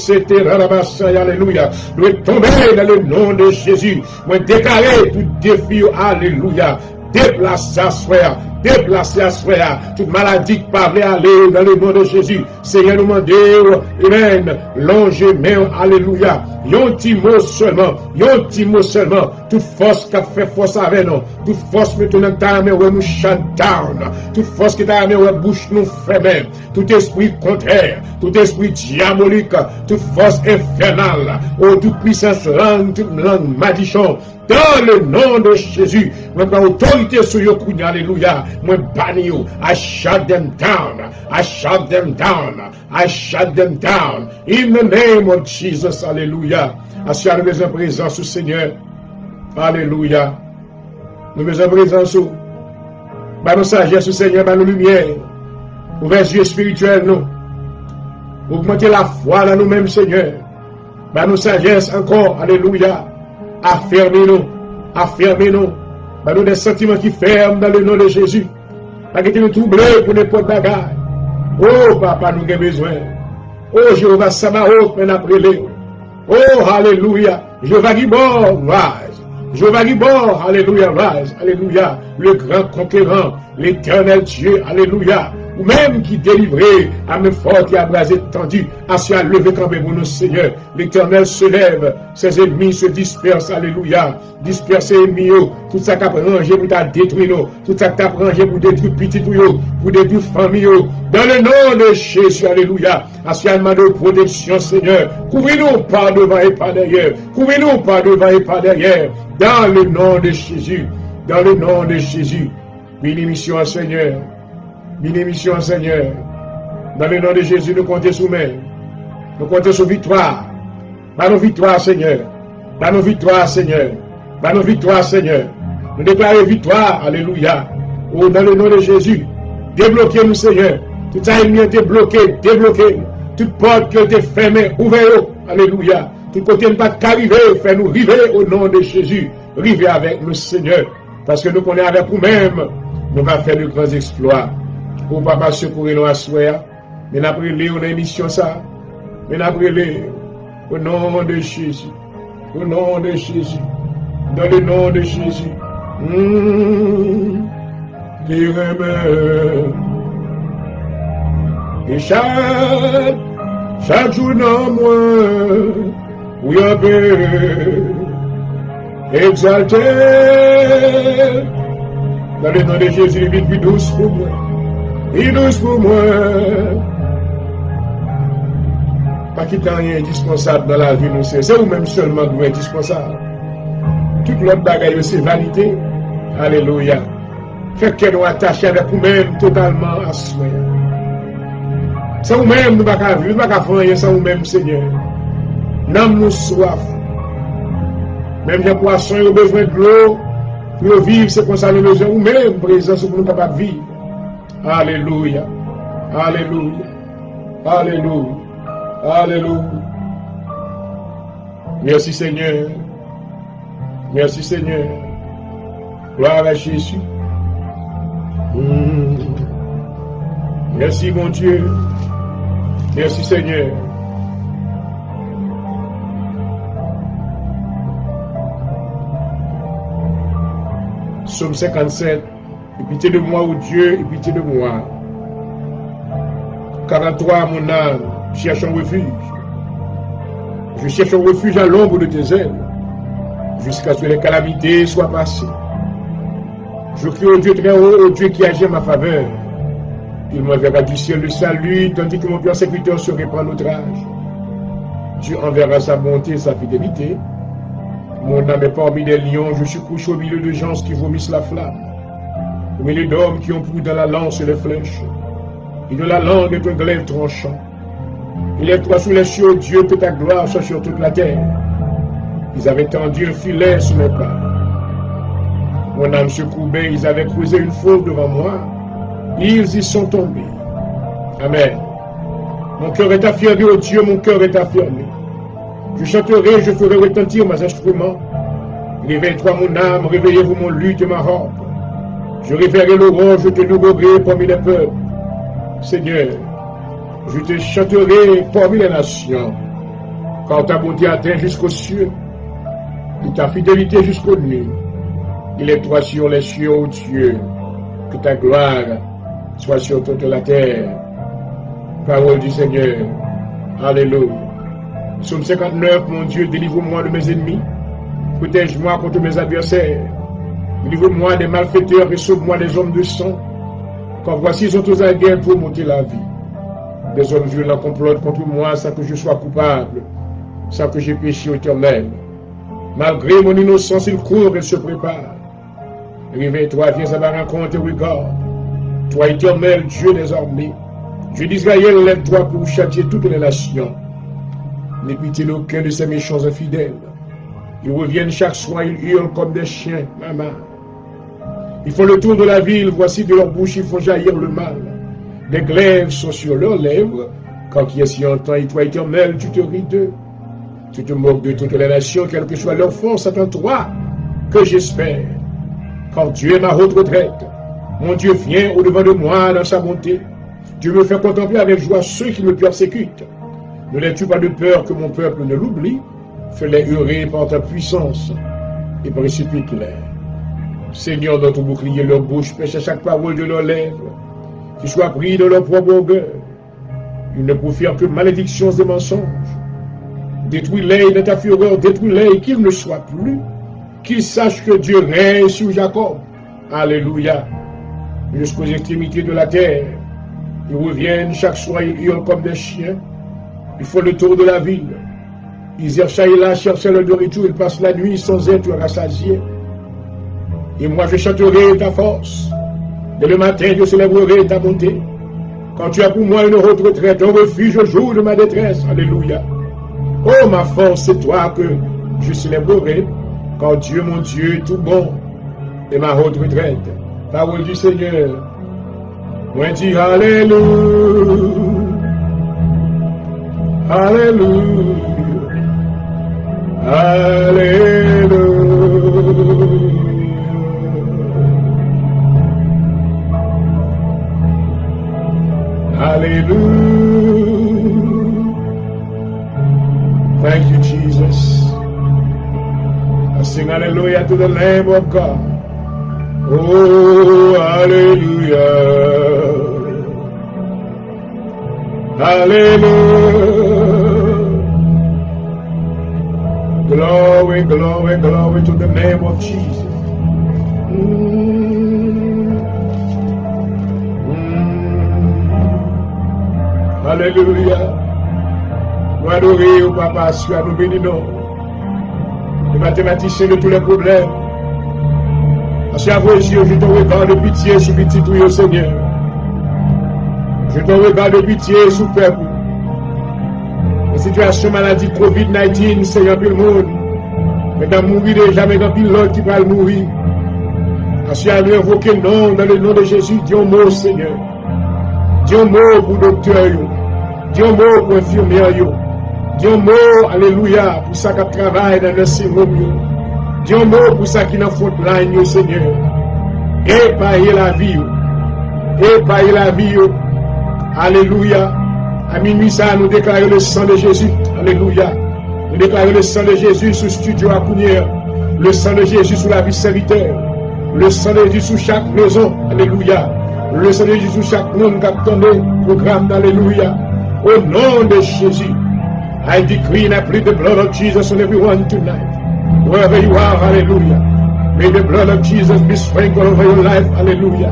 doit tomber dans le nom de Jésus. Moi déclarer tout défi, alléluia. Déplacer à soi, déplacer à soi, toute maladie qui parle aller dans le nom de Jésus. Seigneur, nous demandons, amen, longe main, alléluia. Yon petit mot seulement, toute force qui a fait force avec nous, toute force qui est dans nous shut down, toute force qui est dans nous bouche nous fermée, tout esprit contraire, tout esprit diabolique, toute force infernale, toute puissance langue, toute langue malédiction, dans le nom de Jésus, moi prends autorité sur yo kounya, alléluia, moi banni yo, I shut them down, I shut them down, I shut them down, in the name of Jesus, alléluia. Assis à nous besoin présence au Seigneur, alléluia, nous besoin présence au, par nos sagesse au Seigneur, par nos lumières, ouvrir les yeux spirituels nous, augmenter la foi dans nous-mêmes, Seigneur, par nos sagesse encore, alléluia. Affermez-nous, affermez-nous. Nous des sentiments qui ferment dans le nom de Jésus. Pas que tu nous troubles pour n'importe bagarre. Oh, papa, nous avons besoin. Oh, Jéhovah Sabaoth, mais après les. Oh, alléluia. Jéhovah Gibor, rise. Jéhovah Gibor, alléluia, rise. Alléluia. Le grand conquérant, l'éternel Dieu, alléluia. Ou même qui délivrait à main forte et à bras étendus, assis à lever campé pour nous, Seigneur. L'Éternel se lève, ses ennemis se dispersent, alléluia. Disperser ennemis, tout ça qu'a rangé pour t'a détruire, tout ça qu'a rangé pour détruire petit pour détruire famille, dans le nom de Jésus, alléluia. Assis à demander de protection, Seigneur. Couvrez-nous par devant et par derrière. Couvrez-nous par devant et par derrière. Dans le nom de Jésus. Dans le nom de Jésus. Bénédiction, Seigneur. Bénédiction, Seigneur. Dans le nom de Jésus, nous comptons sur nous. Nous comptons sur victoire. Par nos victoires, Seigneur. Par nos victoires, Seigneur. Par nos victoires, Seigneur. Nous déclarons victoire. Alléluia. Oh, dans le nom de Jésus. Débloquez-nous, Seigneur. Tout ça est été bloqué. Débloquez. Toute porte qui a été fermée, ouvrez-nous. Alléluia. Tout côté ne pas qu'arriver. Fais-nous river au nom de Jésus. River avec nous, Seigneur. Parce que nous connaissons avec nous-mêmes. Nous allons faire de grands exploits. Pour papa secourir nous à soi. Mais après les, on a une mission ça. Mais après les, au nom de Jésus. Au nom de Jésus. Dans le nom de Jésus. Des remèdes. Et chaque jour non moins. Oui, un peu. Exalté. Dans le nom de Jésus, vite plus douce pour moi. Et douce pour moi. Pas qu'il n'y a rien indispensable dans la vie, nous c'est vous-même seulement qui est indispensable. Toute l'autre bagaille, c'est vanité. Alléluia. Fait que nous attachons avec vous-même totalement à soi. C'est vous-même, nous ne pouvons pas vivre, nous ne pouvons pas faire rien sans vous-même, Seigneur. Nous nous soif. Même les poissons ont besoin de l'eau. Pour vivre, c'est comme ça nous besoin vous-même, présence pour nous ne pas vivre. Alléluia. Alléluia. Alléluia. Alléluia. Merci Seigneur. Merci Seigneur. Gloire à Jésus. Merci mon Dieu. Merci Seigneur. Psaume 57. Aie pitié de moi, ô Dieu, aie pitié de moi. Car à toi, mon âme, cherche un refuge. Je cherche un refuge à l'ombre de tes ailes, jusqu'à ce que les calamités soient passées. Je crie au Dieu très haut, au Dieu qui agit en ma faveur. Il m'enverra du ciel le salut, tandis que mon persécuteur se répand l'outrage. Dieu enverra sa bonté et sa fidélité. Mon âme est parmi les lions, je suis couché au milieu de gens qui vomissent la flamme, au milieu d'hommes qui ont pris dans la lance et les flèches, et de la langue est un glaive tranchant. Élève-toi sous les cieux, Dieu, que ta gloire soit sur toute la terre. Ils avaient tendu un filet sous mes pas. Mon âme se courbait, ils avaient creusé une fosse devant moi. Ils y sont tombés. Amen. Mon cœur est affirmé, ô Dieu, mon cœur est affirmé. Je chanterai, je ferai retentir mes instruments. Réveille-toi, mon âme, réveillez-vous mon luth et ma harpe. Je réveillerai l'aurore, je te louerai parmi les peuples. Seigneur, je te chanterai parmi les nations, car ta bonté atteint jusqu'aux cieux, et ta fidélité jusqu'aux nuits. Élève-toi sur les cieux, ô Dieu, que ta gloire soit sur toute la terre. Parole du Seigneur. Alléluia. Psaume 59, mon Dieu, délivre-moi de mes ennemis, protège-moi contre mes adversaires, délivre-moi des malfaiteurs et sauve-moi des hommes de sang, car voici ils sont aux aguets pour monter la vie. Des hommes violents complotent contre moi sans que je sois coupable, sans que j'ai péché au Éternel. Malgré mon innocence, ils courent et se préparent. Réveille-toi, viens à ma rencontre et regarde. Toi, Éternel, Dieu des armées, Dieu d'Israël, lève-toi pour châtier toutes les nations. N'aie pitié d'aucun de ces méchants infidèles. Ils reviennent chaque soir, ils hurlent comme des chiens, maman. Ils font le tour de la ville, voici de leur bouche, ils font jaillir le mal. Des glaives sont sur leurs lèvres, quand qui est si entend, et toi, Éternel, tu te ris d'eux. Tu te moques de toutes les nations, quelle que soit leur force, c'est en toi que j'espère. Car Dieu est ma haute retraite. Mon Dieu vient au-devant de moi dans sa bonté. Dieu me fait contempler avec joie ceux qui me persécutent. Ne n'es-tu pas de peur que mon peuple ne l'oublie? Fais-les hurler par ta puissance et précipite-les. Seigneur, dans ton bouclier, leur bouche pêche à chaque parole de leurs lèvres. Qu'ils soient pris de leur propre orgueil. Ils ne profèrent que malédictions et mensonges. Détruis-les de ta fureur, détruis-les, qu'ils ne soient plus. Qu'ils sachent que Dieu règne sur Jacob. Alléluia. Jusqu'aux extrémités de la terre. Ils reviennent chaque soir, ils hurlent comme des chiens. Ils font le tour de la ville. Ils errent et là, cherchent le nourriture, ils passent la nuit sans être rassasiés. Et moi, je chanterai ta force. Dès le matin, je célébrerai ta bonté. Quand tu as pour moi une haute retraite, un refuge au jour de ma détresse. Alléluia. Oh, ma force, c'est toi que je célébrerai. Car Dieu, mon Dieu, est tout bon. Et ma haute retraite. Parole du Seigneur. Moi, dis Alléluia. Alléluia. Alléluia. Hallelujah. Thank you, Jesus. I sing hallelujah to the Lamb of God. Oh, hallelujah. Hallelujah. Glory, glory, glory to the name of Jesus. Alléluia. Nous adorons au Papa, nous bénissons. Les mathématiciens de tous les problèmes. Parce qu'à vos yeux, je te regarde de pitié sur petit tout, au Seigneur. Je te regarde de pitié sur le peuple. Les situations maladie COVID-19, c'est un peu le monde. Mais dans mourir déjà, mais dans l'autre qui va mourir. Parce qu'il a invoqué le nom, dans le nom de Jésus, dis un mot, Seigneur. Dis un mot pour le docteur. Dis un mot pour l'infirmière. Dis un mot, alléluia, pour ça qui travaille dans le sérum. Dis un mot pour ça qui n'a pas de line, Seigneur. épailler la vie. Épailler la vie. Alléluia. À minuit, ça, nous déclarons le sang de Jésus. Alléluia. Nous déclarons le sang de Jésus sur Studio Akounière. Le sang de Jésus sur la vie serviteur. Le sang de Jésus sur chaque maison. Alléluia. Le sang de Jésus sur chaque monde qui attend le programme. Alléluia. Au nom de Jésus. I decree and I plead the blood of Jesus on everyone tonight. Wherever you are, hallelujah. May the blood of Jesus be sprinkled over your life. Hallelujah.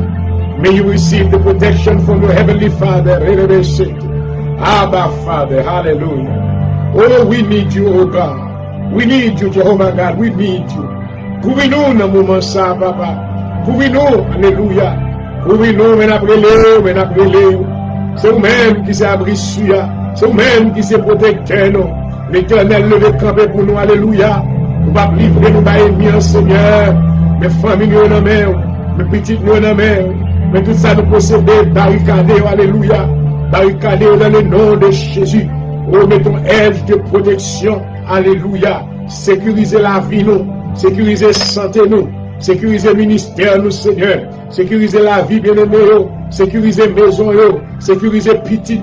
May you receive the protection from your heavenly Father. Abba, Father. Hallelujah. Oh, we need you, oh God. We need you, Jehovah God. We need you. Pouvez-nous dans le moment ça, papa. Pouvez-nous, alléluia. Pouvez-nous, mais après c'est vous-même qui s'est abri sur. C'est vous-même qui s'est protecteur, nous. L'Éternel levé campé pour nous, alléluia. Nous pas livrer nous pas aimer, Seigneur. Mes familles nous en main, mes petites nous en main. Mais tout ça nous posséder, barricader, alléluia. Barricader dans le nom de Jésus. Oh, mettons aide de protection, alléluia. Sécuriser la vie, nous. Sécuriser santé, nous. Sécuriser ministère, nous, Seigneur. Sécuriser la vie, bien-aimé, sécuriser maison, sécuriser petit,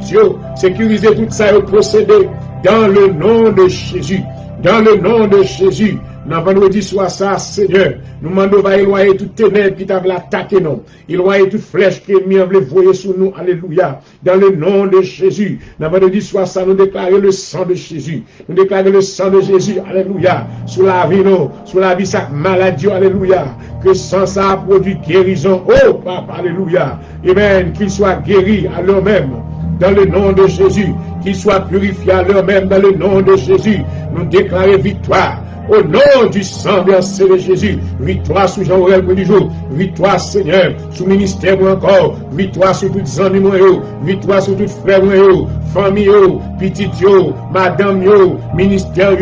sécuriser tout ça, procéder dans le nom de Jésus. Dans le nom de Jésus. Dans vendredi soir, ça, Seigneur, nous demandons va éloigner toute ténèbres qui t'avait attaqué, non. Éloigner toute flèche qui est mise en voyer sur nous. Alléluia. Dans le nom de Jésus. Dans vendredi soir, ça, nous déclarons le sang de Jésus. Nous déclarons le sang de Jésus. Alléluia. Sur la vie, non. Sur la vie, chaque maladie. Alléluia. Que sans ça produit guérison. Oh, Papa. Alléluia. Amen. Qu'il soit guéri à l'eux-mêmes. Dans le nom de Jésus. Qu'il soit purifié à l'eux-mêmes. Dans le nom de Jésus. Nous déclarons victoire. Au nom du sang versé de Jésus, victoire sur Jean-Aurel Boudijo, victoire Seigneur, sur le ministère encore, victoire sur tous les amis, victoire sur tous les frères, famille, petit, madame, ministère,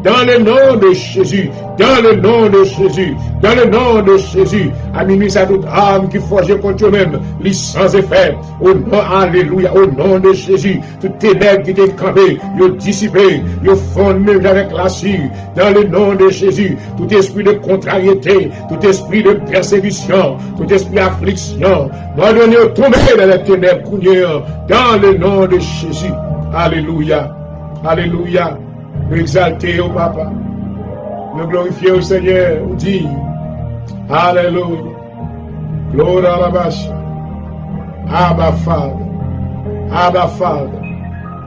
dans le nom de Jésus, dans le nom de Jésus, dans le nom de Jésus, à minuit à toute âme qui forge contre eux-mêmes, les sans effet, au nom, alléluia, au nom de Jésus, toutes ténèbres qui étaient campées, ils dissipé, ils fondé avec la suie, dans le nom de Jésus, tout esprit de contrariété, tout esprit de persécution, tout esprit d'affliction, doit donner au tomber dans les ténèbres, dans le nom de Jésus, alléluia, alléluia. Nous exalter au Papa, nous glorifier au Seigneur, nous dire Alléluia, gloire à la vache, Abba Father, Abba Father,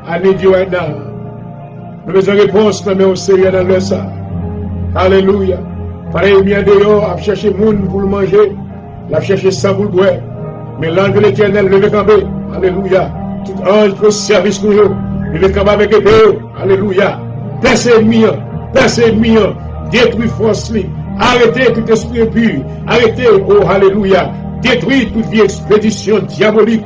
I need you right now. Nous besoin de réponse mais au Seigneur dans le sang. Alléluia. Pareil bien dehors, à chercher monde pour le manger, à chercher sang pour le boire. Mais l'ange de l'Éternel levé campé, Alléluia. Tout ange pour service nous, levé campé avec épée, Alléluia. Percez ennemi, détruis force, arrêtez tout esprit impur, arrêtez, oh Alléluia, détruis toute vieille expédition diabolique,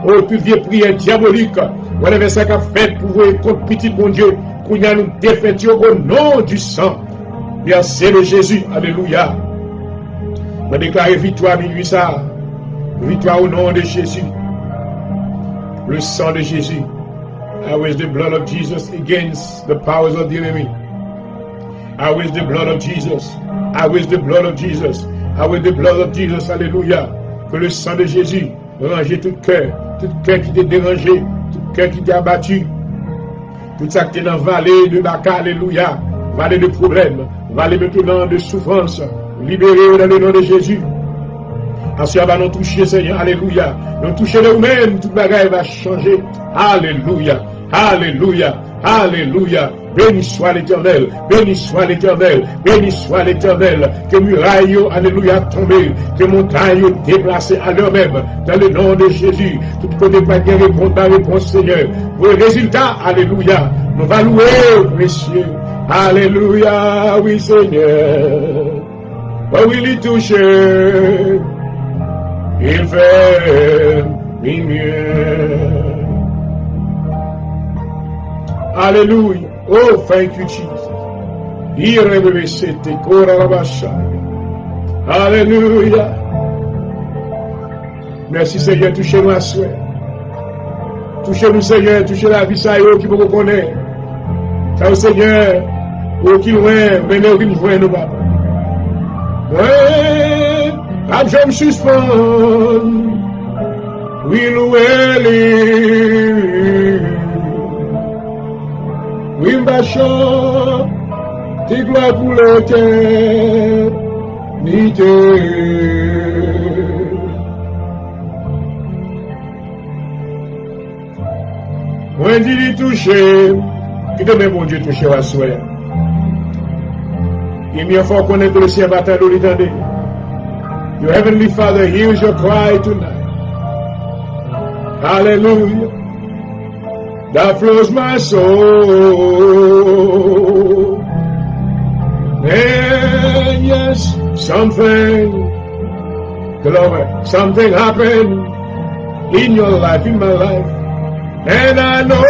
oh toute vieille prière diabolique, whatever ça qu'a fait pour vous contre petit bon Dieu, qu'on a nous défait au nom du sang, versé de Jésus, Alléluia. Je déclare victoire minuit ça, victoire au nom de Jésus, le sang de Jésus. I wish the blood of Jesus against the powers of the enemy. I wish the blood of Jesus. I wish the blood of Jesus. I wish the blood of Jesus. Alléluia. Que le sang de Jésus range tout cœur qui t'est dérangé, tout cœur qui t'est abattu, tout ça qui est dans la vallée de Baka. Alléluia. Vallée de problèmes, vallée maintenant de souffrance. Libérez dans le nom de Jésus. Ensuite, va nous toucher, Seigneur. Alléluia. Nous toucher nous-mêmes, toute bagaille va changer. Alléluia. Alléluia, alléluia, béni soit l'Éternel, béni soit l'Éternel, béni soit l'Éternel, que muraille, alléluia, tombé, que montagne déplacée à l'heure-même, dans le nom de Jésus, tout côté pas de réponse, Seigneur, pour le résultat, alléluia, nous va louer, précieux, alléluia, oui Seigneur, oh oui, il touche, il fait mieux. Alléluia. Oh, thank you, Jesus. Alléluia. Merci, Seigneur. Touchez-nous à souhait. Touchez-nous, Seigneur. Touchez la vie, ça y est, qui vous reconnaît. Ça, Seigneur, au qui loin, venez au qui nous voit, nous, papa. Pas je me suspends. Oui, louez-les. Oui, m'bachant. T'es gloire pour l'éternité. Moi, dis-lui toucher. Qui te mon Dieu toucher à soi. Il m'y a fort connaître le ciel bataille de l'éternité. Your heavenly Father hears your cry tonight. Hallelujah. That flows my soul. And yes, something happened in your life, in my life. And I know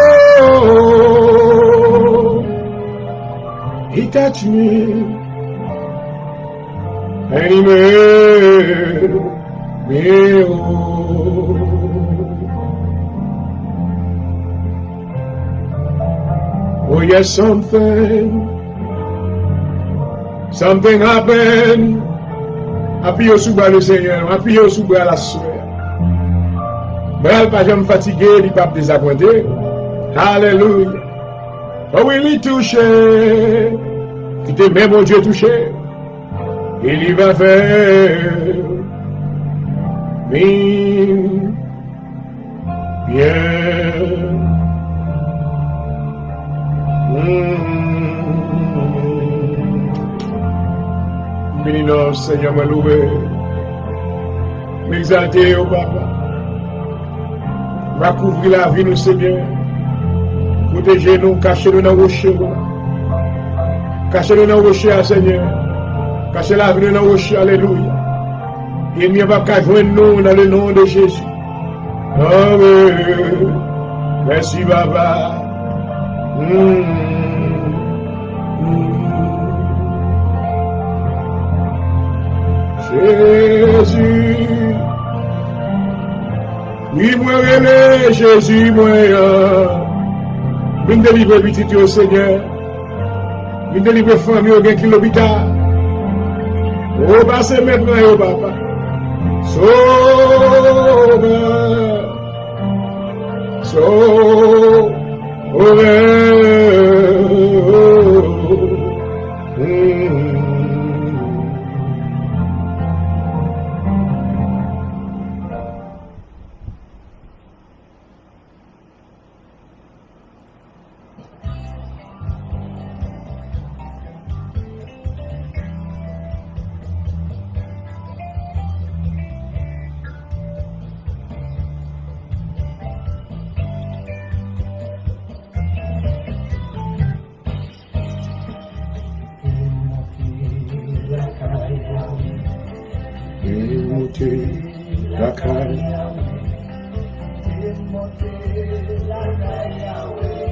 He touched me. And He made me whole. Oh yes, something happened. Appuyez sous le Seigneur, appuyez sous la soeur. Mais pas jamais fatigué, il pas désappointé. Alléluia. Oh oui, il touché. Qui t'est même mon Dieu touché. Il y va faire bien. Bénis-nous, Seigneur, me louer, m'exalter au Papa. Va couvrir la vie, nous, Seigneur. Protégez-nous, cachez-nous dans vos rochers. Cachez-nous dans vos rochers, Seigneur. Cachez la vie dans vos rochers, alléluia. Il n'y a pas qu'à joindre nous dans le nom de Jésus. Amen. Merci, Papa. Jésus, oui, moi, relais, Jésus, moi, me délivrer petit au Seigneur, me délivrer famille au bien qui l'hôpital, oh, passez maintenant, oh, papa, sauveur,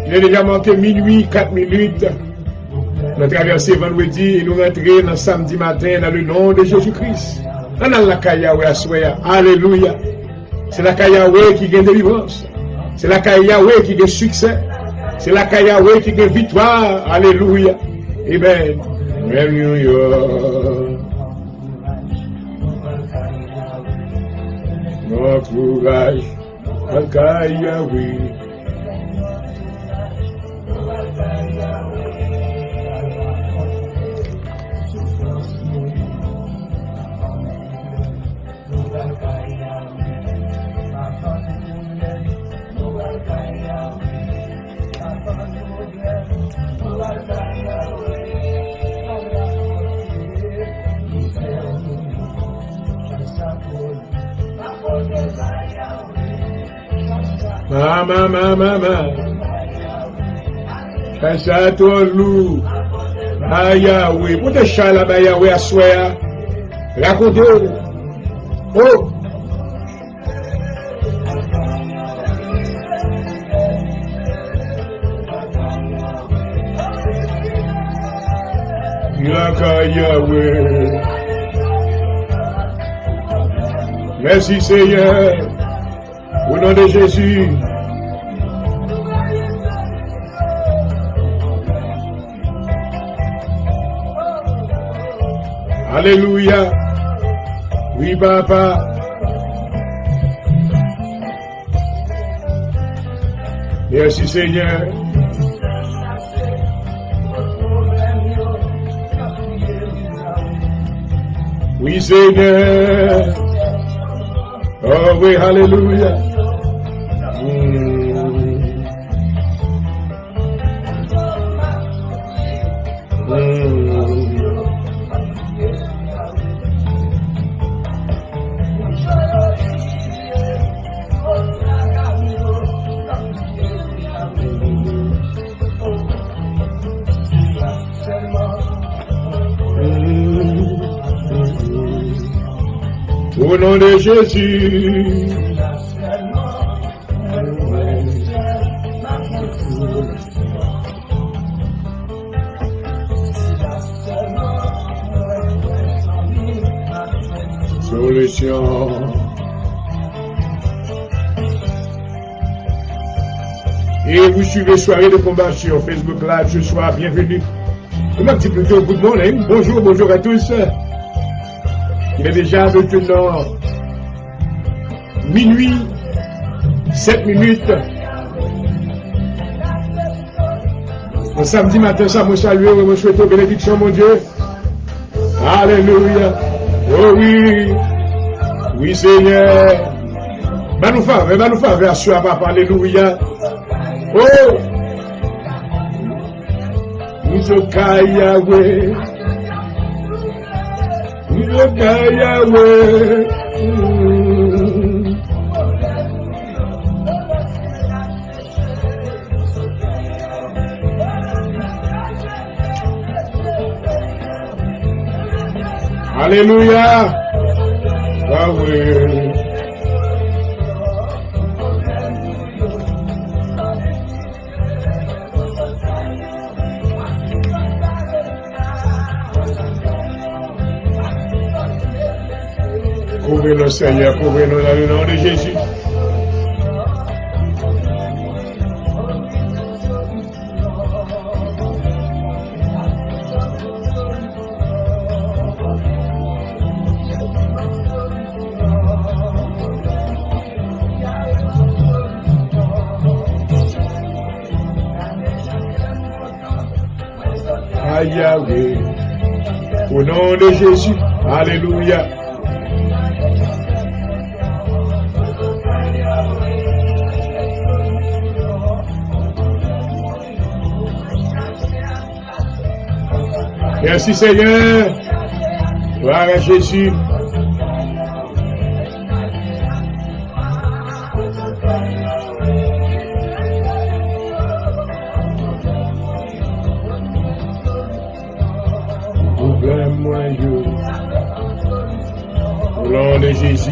Il est déjà manqué minuit, 4 minutes. Nous avons traversé vendredi et nous rentrons dans samedi matin dans le nom de Jésus-Christ. Dans la Yahweh à soi. Alléluia. C'est la Yahweh qui gagne délivrance. C'est la Yahweh qui gagne succès. C'est la Yahweh qui gagne victoire. Alléluia. Amen. Alléluia. Notre courage, la Yahweh. Mama, Kasa tolu, Yahweh, pour te chala ba Yahweh à soi, raconte, oh, Yahweh, merci Seigneur, au nom de Jésus. Alléluia. Oui, papa. Merci, Seigneur. Oui, Seigneur. Oh, oui, alléluia. Au nom de Jésus. Solution. Et vous suivez Soirée de combat sur Facebook Live ce soir. Bienvenue. Je m'appelle plutôt good morning. Bonjour, bonjour à tous. Il est déjà maintenant minuit, 7 minutes. Le samedi matin, ça me salue, je me souhaite bénédiction, mon Dieu. Alléluia. Oh oui. Oui, Seigneur. Va nous faire version à papa. Alléluia. Oh. Nous sommes Yahweh. Yahweh. Alléluia. Yahweh. Couvrez-nous, Seigneur, couvrez-nous dans le nom de Jésus. Yahweh, au nom de Jésus, alléluia. Merci Seigneur, gloire à Jésus. Au nom de Jésus.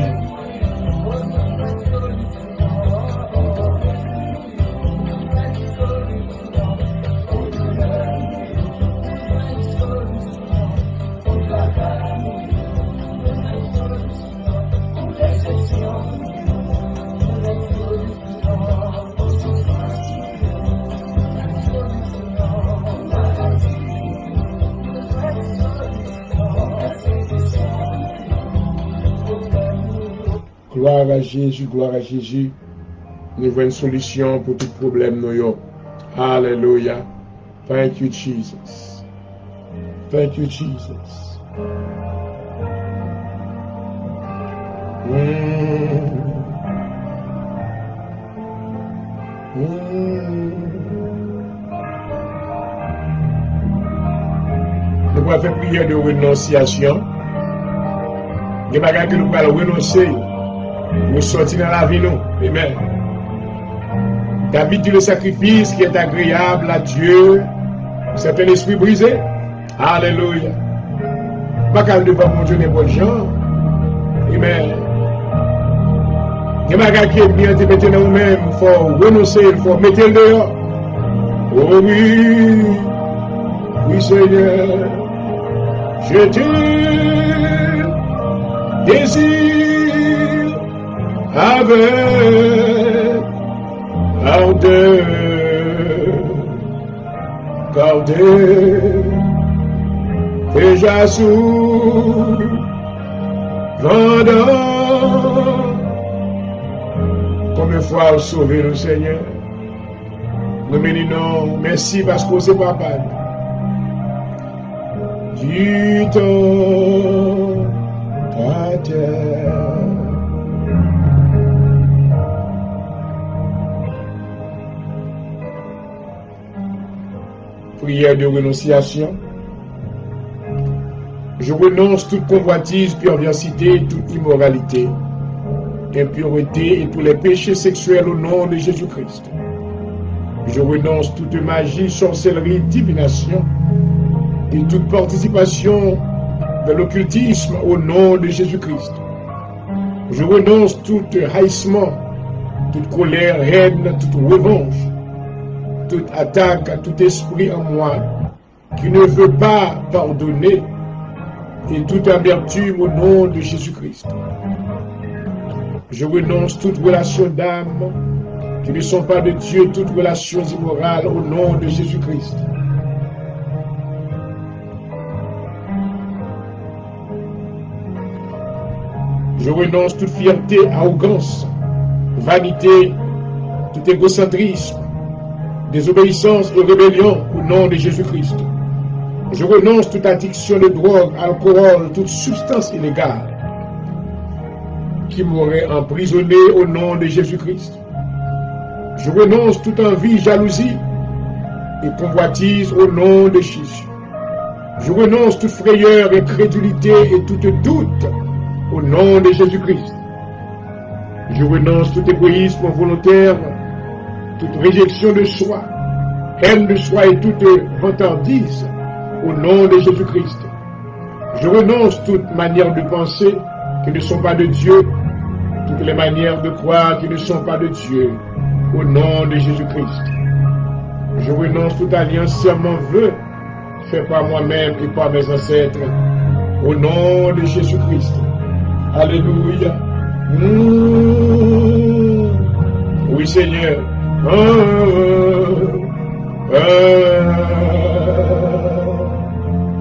Gloire à Jésus, gloire à Jésus. Nous avons une solution pour tout problème. Alléluia. Thank you, Jesus. Thank you, Jesus. Nous allons faire prière de renonciation. Des bagages que nous allons renoncer. Nous sortir dans la vie, nous. Amen. D'habitude, le sacrifice qui est agréable à Dieu, c'est un esprit brisé. Alléluia. Pas qu'à devant mon Dieu n'importe gens. Amen. Il y a des qui est bien te mettre dans nous-mêmes. Il faut renoncer, il faut mettre le dehors. Oh oui. Oui, Seigneur. Je te désire avec ardeur, garder déjà sous Pendant combien de fois sauvé le Seigneur. Nous menons merci parce que c'est papa. Du temps à terre. Prière de renonciation. Je renonce toute convoitise, perversité, toute immoralité, impureté et tous les péchés sexuels au nom de Jésus-Christ. Je renonce toute magie, sorcellerie, divination et toute participation de l'occultisme au nom de Jésus-Christ. Je renonce tout haïssement, toute colère, haine, toute revanche, toute attaque à tout esprit en moi qui ne veut pas pardonner et toute amertume au nom de Jésus-Christ. Je renonce toute relation d'âme qui ne sont pas de Dieu, toutes relations immorales au nom de Jésus-Christ. Je renonce toute fierté, arrogance, vanité, tout égocentrisme, désobéissance et rébellion au nom de Jésus-Christ. Je renonce toute addiction de drogue, alcool, toute substance illégale qui m'aurait emprisonné au nom de Jésus-Christ. Je renonce toute envie, jalousie et convoitise au nom de Jésus. Je renonce toute frayeur, incrédulité et toute doute au nom de Jésus-Christ. Je renonce tout égoïsme volontaire, toute réjection de soi, haine de soi et toute vantardise au nom de Jésus-Christ. Je renonce toute manière de penser qui ne sont pas de Dieu, toutes les manières de croire qui ne sont pas de Dieu, au nom de Jésus-Christ. Je renonce toute alliance serment vœu fait par moi-même et par mes ancêtres, au nom de Jésus-Christ. Alléluia. Oui, Seigneur.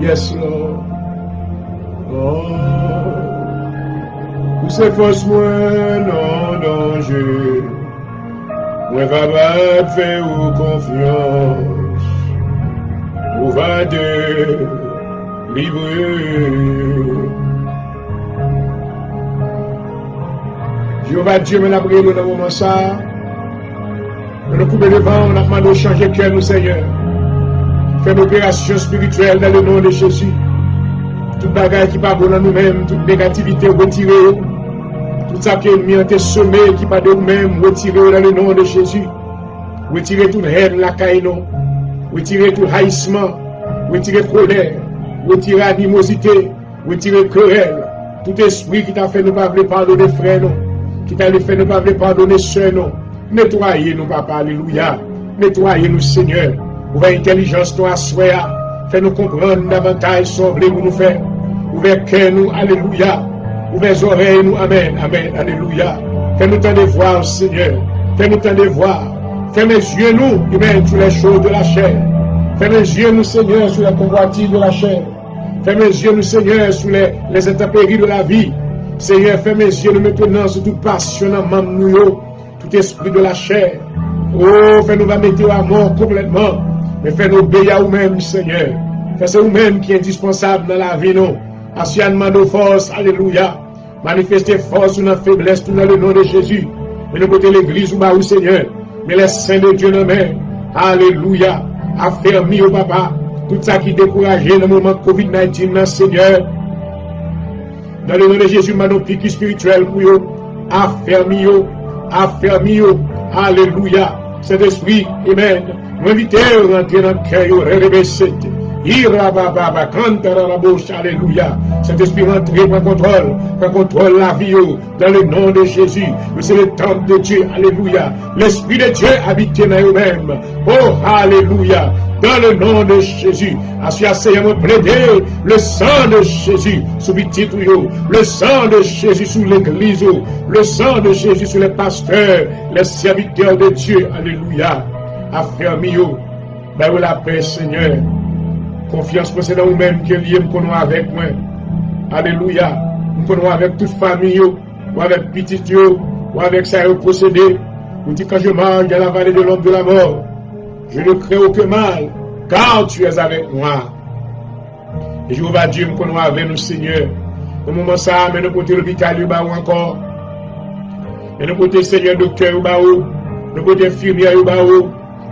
Yes, Lord. Où c'est force moi non danger. Moi capable de faire confiance. Où va de livrer. Jéhovah Dieu, mais la prière dans le moment ça. Nous coupons devant, on a demandé de changer le cœur, nous, Seigneur. Faire une opération spirituelle dans le nom de Jésus. Toute bagaille qui pas bon dans nous-mêmes, toute négativité retirée. Tout ça qui est mis en tes sommets, qui pas de nous-mêmes, retirez dans le nom de Jésus. Retirez toute haine, la caïno. Retirez tout haïssement. Retirez colère. Retirez animosité. Retirez querelle. Tout esprit qui t'a fait ne pas vouloir pardonner frère, non. Qui t'a fait ne pas vouloir pardonner soeur, non. Nettoyez-nous, papa, alléluia. Nettoyez-nous, Seigneur. Ouvrez intelligence, toi, soeur. Fais-nous comprendre davantage ce que vous nous faire. Ouvrez cœur, nous, alléluia. Ouvrez oreilles, nous, amen, amen, alléluia. Fais-nous temps de voir, Seigneur. Fais-nous temps de voir. Fais mes yeux, nous, amen, sur les choses de la chair. Fais mes yeux, nous, Seigneur, sur les convoitises de la chair. Fais mes yeux, nous, Seigneur, sur les intempéries de la vie. Seigneur, fais mes yeux, nous, maintenant, sur tout passionnement, nous, tout esprit de la chair. Oh, fais-nous va mettre à mort complètement. Mais fais-nous obéir à nous-mêmes, Seigneur. Fais-c'est nous-mêmes qui est indispensable dans la vie, non. Assurément nos forces, alléluia. Manifestez force ou notre faiblesse, tout dans le nom de Jésus. Mais nous côté l'église ou bas où, Seigneur. Mais les saints de Dieu nous-mêmes. Alléluia. Affermis au papa. Tout ça qui décourageait dans le moment de COVID-19, Seigneur. Dans le nom de Jésus, nous piquons spirituel pour eux. Affermis eux. Affermis eux. Alléluia. Cet esprit, amen. Nous invitons à rentrer dans le cœur, réveiller. Irababa, cantera la bouche, alléluia. Cet esprit rentré, prend contrôle la vie, dans le nom de Jésus. C'est le temple de Dieu, alléluia. L'esprit de Dieu habite dans eux-mêmes. Oh, alléluia. Dans le nom de Jésus. Asseyez-moi plaider le sang de Jésus sous les titres, le sang de Jésus sous l'église, le sang de Jésus sur les pasteurs, les serviteurs de Dieu, alléluia. Affermis-vous, ben la paix, Seigneur. Confiance possédant vous-même qui est lié avec moi. Alléluia. nous prenons avec toute famille, ou avec petit, ou avec ça procédé. Nous dit quand je marche dans la vallée de l'ombre de la mort, je ne crains aucun mal, car tu es avec moi. Et Jéhovah Dieu, nous prenons avec nous, Seigneur. Au moment ça, mais nous portons l'hôpital, ou encore. Et nous portons Seigneur docteur, ou nous portons infirmière, ou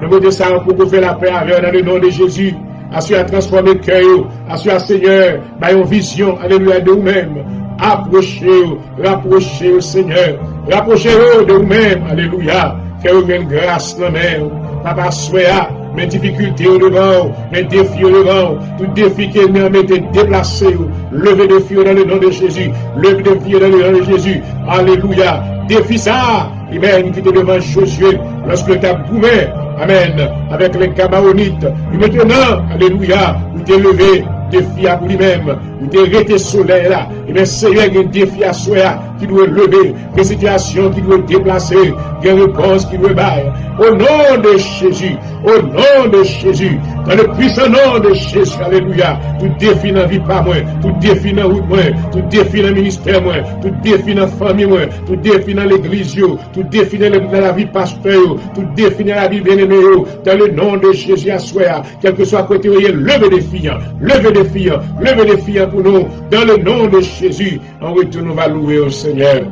nous portons ça pour faire la paix avec dans le nom de Jésus. Assure à transformer le cœur, assure Seigneur, par une vision, alléluia, de vous-même. Rapprochez-vous, Seigneur. Rapprochez-vous de vous-même, alléluia. Faites-vous une grâce, non, même. Papa, soyez mes difficultés au devant, mes défis au devant, tout défi qui est mettez déplacé, levez des filles dans le nom de Jésus, levez des filles dans le nom de Jésus, alléluia. Défi ça, amen, qui était devant Josué, lorsque tu as boumé, amen, avec les Gabaonites. Et maintenant, alléluia, vous t'es levé, défi à lui-même, vous t'es arrêté soleil là. Et bien, Seigneur, il y a un défi à soi qui doit lever, des situations qui doivent déplacer, des réponses qui doivent bailler. Au nom de Jésus, au nom de Jésus, dans le puissant nom de Jésus, alléluia, tout défi dans la vie pas moi, tout défi dans la route moi, tout défi dans le ministère moi, tout défi dans la famille moi, tout défi dans l'église, tout défi dans la vie pasteur, tout défi dans la vie bien-aimée, dans le nom de Jésus à soi, quel que soit côté, levez des filles, levez des filles, levez des filles pour nous, dans le nom de Jésus. En retour, nous allons louer au Seigneur.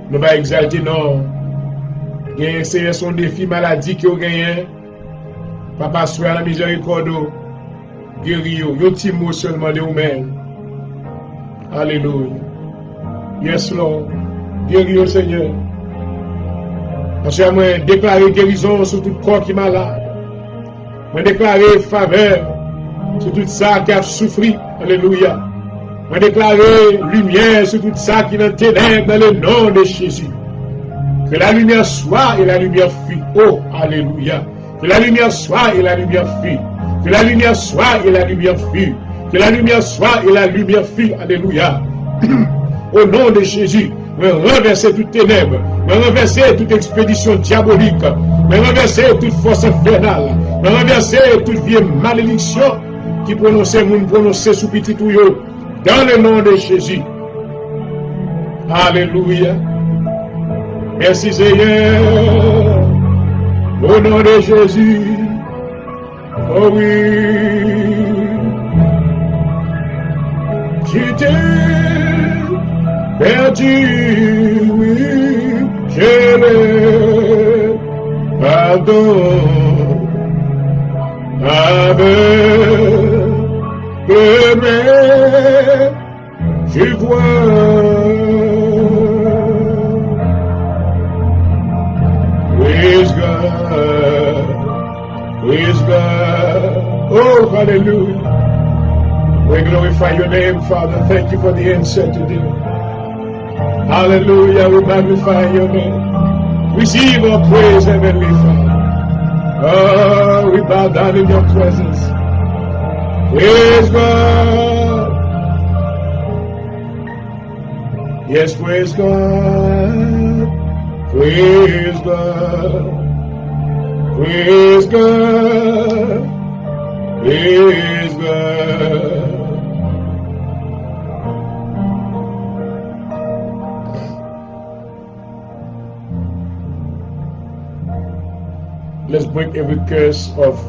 Nous allons exalter, non. C'est son défi maladie qui a gagné. Papa, sois la miséricorde. Guéris, un petit mot seulement de vous-même. Alléluia. Yes, Lord. Guéris au Seigneur. Parce que moi, déclarer guérison sur tout corps qui est malade. Moi, déclarer faveur sur tout ça qui a souffert. Alléluia. Moi, déclarer lumière sur tout ça qui est dans les ténèbres dans le nom de Jésus. Que la lumière soit et la lumière fuit. Oh, alléluia. Que la lumière soit et la lumière fuit. Que la lumière soit et la lumière fuit. Que la lumière soit et la lumière fuit. Alléluia. Au nom de Jésus, me renverser toute ténèbres, me renverser toute expédition diabolique, me renverser toute force infernale, me renverser toute vieille malédiction qui prononçait mon prononcer sous petit tuyau. Dans le nom de Jésus. Alléluia. Merci Seigneur. Au nom de Jésus. Oh oui. J'étais perdu, oui. Je le pardonne. Avec je vois praise God, praise God. Oh, hallelujah. We glorify your name, Father. Thank you for the answer today. Hallelujah. We magnify your name. Receive our praise, Heavenly Father. Oh, we bow down in your presence. Praise God. Yes, praise God. Praise God. Praise God. Praise God. Let's break every curse of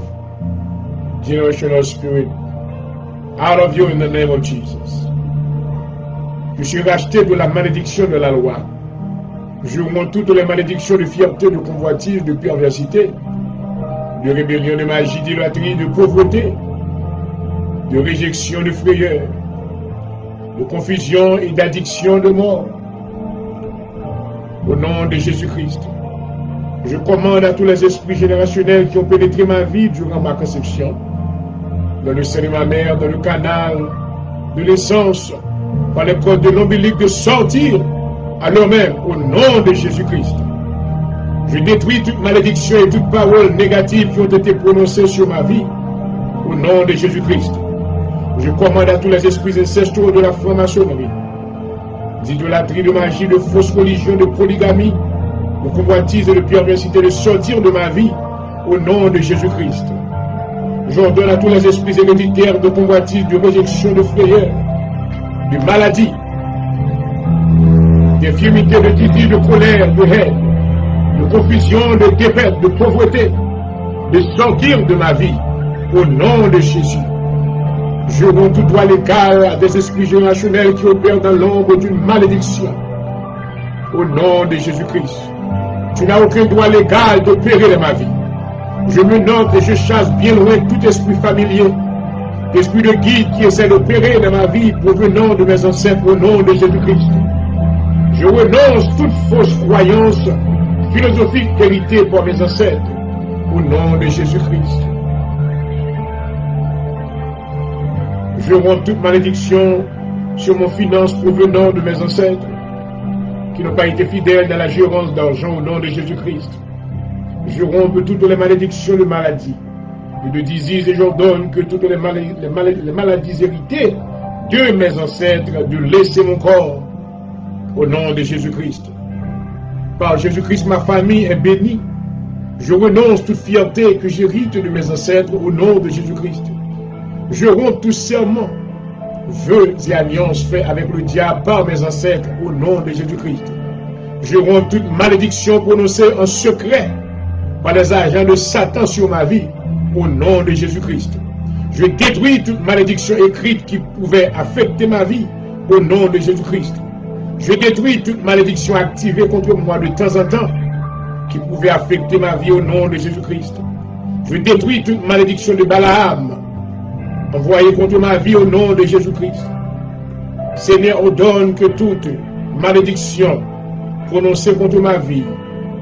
generational spirit out of you in the name of Jesus. Je suis racheté de la malédiction de la loi. Je remonte toutes les malédictions de fierté, de convoitise, de perversité, de rébellion, de magie, d'idolâtrie, de pauvreté, de réjection, de frayeur, de confusion et d'addiction, de mort. Au nom de Jésus-Christ, je commande à tous les esprits générationnels qui ont pénétré ma vie durant ma conception, dans le sein de ma mère, dans le canal de l'essence, par les cordes de l'ombilic, de sortir à leur-même au nom de Jésus-Christ. Je détruis toute malédiction et toute parole négative qui ont été prononcées sur ma vie au nom de Jésus-Christ. Je commande à tous les esprits ancestraux de la franc-maçonnerie, d'idolâtrie, de magie, de fausse religion, de polygamie, de convoitise et de perversité de sortir de ma vie au nom de Jésus-Christ. J'ordonne à tous les esprits héréditaires de convoitise, de réjection, de frayeur, de maladie, d'infirmité, de titi, de colère, de haine, de confusion, de défaite, de pauvreté, de sortir de ma vie, au nom de Jésus. Je romps tout droit légal à des esprits générationnels qui opèrent dans l'ombre d'une malédiction. Au nom de Jésus-Christ. Tu n'as aucun droit légal d'opérer dans ma vie. Je me note et je chasse bien loin tout esprit familier, esprit de guide qui essaie d'opérer dans ma vie provenant de mes ancêtres au nom de Jésus-Christ. Je renonce toute fausse croyance philosophique héritée par mes ancêtres au nom de Jésus-Christ. Je romps toute malédiction sur mon finance provenant de mes ancêtres qui n'ont pas été fidèles dans la gérance d'argent au nom de Jésus-Christ. Je romps toutes les malédictions de maladie et de disease et j'ordonne que toutes les maladies héritées de mes ancêtres de laisser mon corps au nom de Jésus-Christ. Par Jésus-Christ, ma famille est bénie. Je renonce toute fierté que j'hérite de mes ancêtres au nom de Jésus-Christ. Je romps tout serment, vœux et alliances faits avec le diable par mes ancêtres au nom de Jésus-Christ. Je romps toute malédiction prononcée en secret par les agents de Satan sur ma vie au nom de Jésus-Christ. Je détruis toute malédiction écrite qui pouvait affecter ma vie au nom de Jésus-Christ. Je détruis toute malédiction activée contre moi de temps en temps qui pouvait affecter ma vie au nom de Jésus-Christ. Je détruis toute malédiction de Balaam envoyée contre ma vie au nom de Jésus-Christ. Seigneur, ordonne que toute malédiction prononcée contre ma vie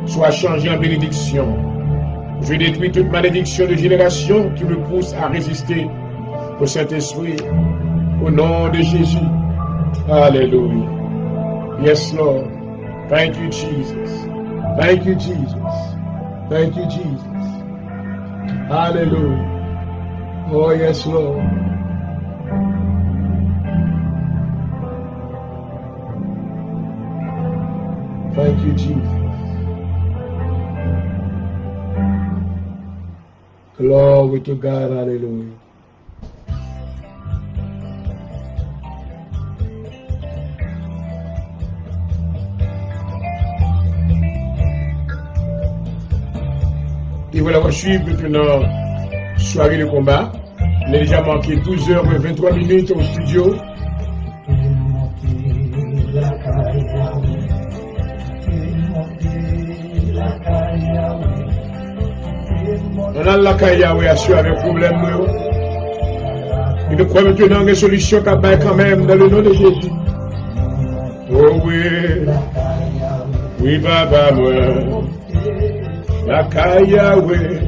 soit changée en bénédiction. Je détruis toute malédiction de génération qui me pousse à résister au Saint-Esprit au nom de Jésus. Alléluia. Yes, Lord. Thank you, Jesus. Thank you, Jesus. Thank you, Jesus. Hallelujah. Oh, yes, Lord. Thank you, Jesus. Glory to God. Hallelujah. Et voilà, on va suivre maintenant soirée de combat. On a déjà manqué 12h23 au studio. On a la Yahweh assuré avec problème. Et nous croyons maintenant une solution qui va quand même dans le nom de Jésus. Oh oui, oui, Baba, moi. La Yahweh,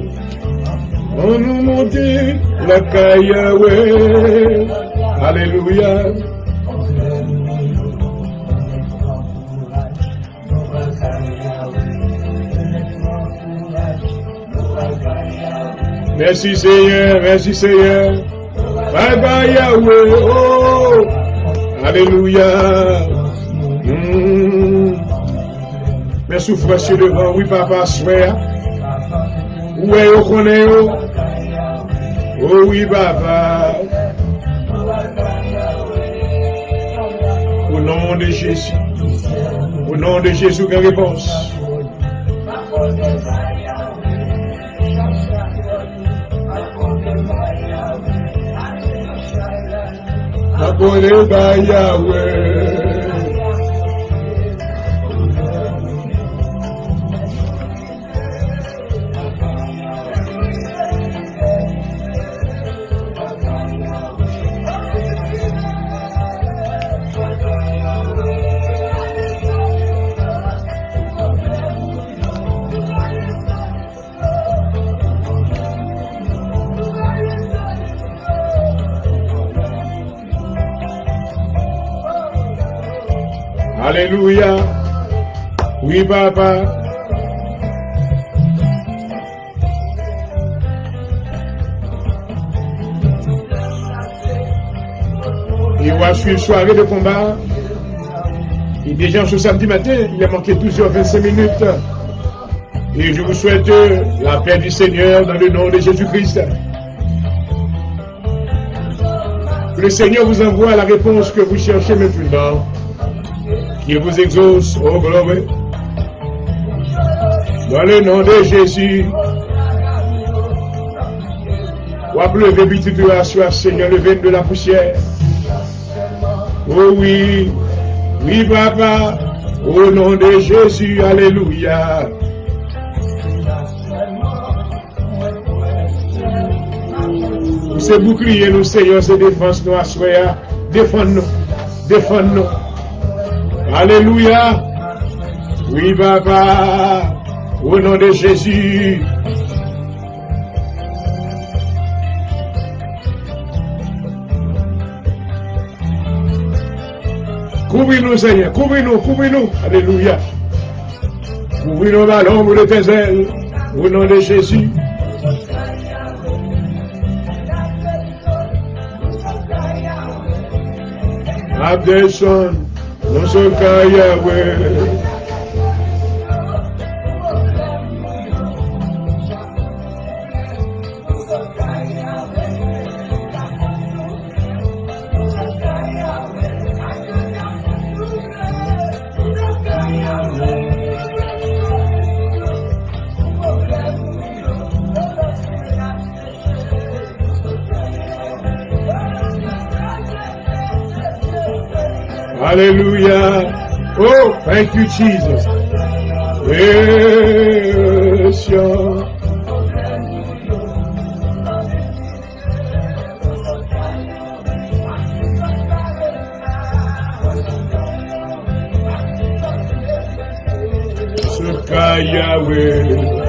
on nous monte la Yahweh, alléluia. Merci Seigneur, merci Seigneur. Baba Yahweh, oh, alléluia. Mais souffre sur le vent, oui papa, souhait. Oui, on connaît, oh oui papa. Au nom de Jésus, au nom de Jésus, quelle réponse? Abonné par Yahweh. Alléluia. Oui, papa. Et on va suivre soirée de combat. Et déjà ce samedi matin, il a manqué 12h25. Et je vous souhaite la paix du Seigneur dans le nom de Jésus-Christ. Que le Seigneur vous envoie la réponse que vous cherchez maintenant. qu'il vous exauce, oh gloire. Dans le nom de Jésus. Ou lever petit de la soie, Seigneur, lever de la poussière. Oh oui, oui, papa, au nom de Jésus, alléluia. C'est bouclier, nous, Seigneur, c'est défense, nous, assoya. Défends-nous, défends-nous. Alléluia. Oui, papa, au nom de Jésus. Couvre-nous, Seigneur, couvre-nous, couvre-nous. Alléluia. Couvre-nous dans l'ombre de tes ailes. Au nom de Jésus. Abdeson, non se Yahweh. Hallelujah. Oh, thank you, Jesus. Yes, yeah. Suka Yahweh.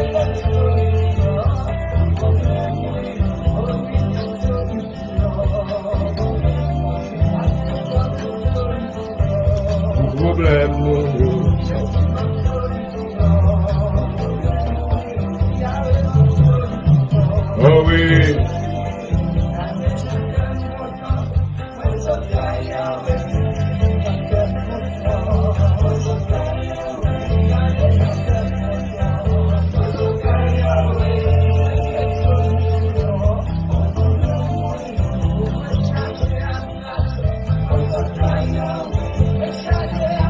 Oh oui.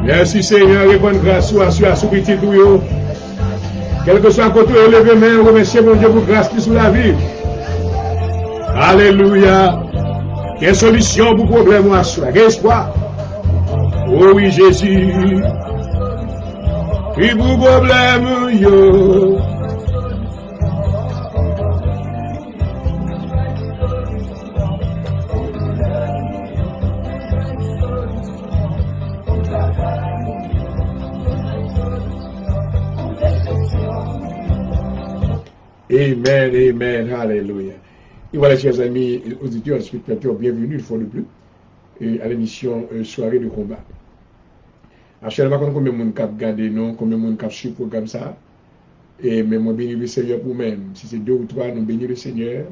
Merci Seigneur, et bonne grâce soit sur petit tout. Quel que soit le côté élevé, mais remerciez mon Dieu pour grâce qui sur la vie. Alléluia. Quelle solution pour problème ou à soi? Quel espoir? Oh oui, Jésus. Et pour problème, yo. Amen, amen, hallelujah. Et voilà, chers amis, auditeurs, spectateurs, bienvenue une fois de plus à l'émission Soirée de combat. Actuellement, combien de monde qui a regardé nous, combien de monde qui a suivi le programme ça, et mais moi bénis le Seigneur pour même. Si c'est 2 ou 3, nous bénis le Seigneur,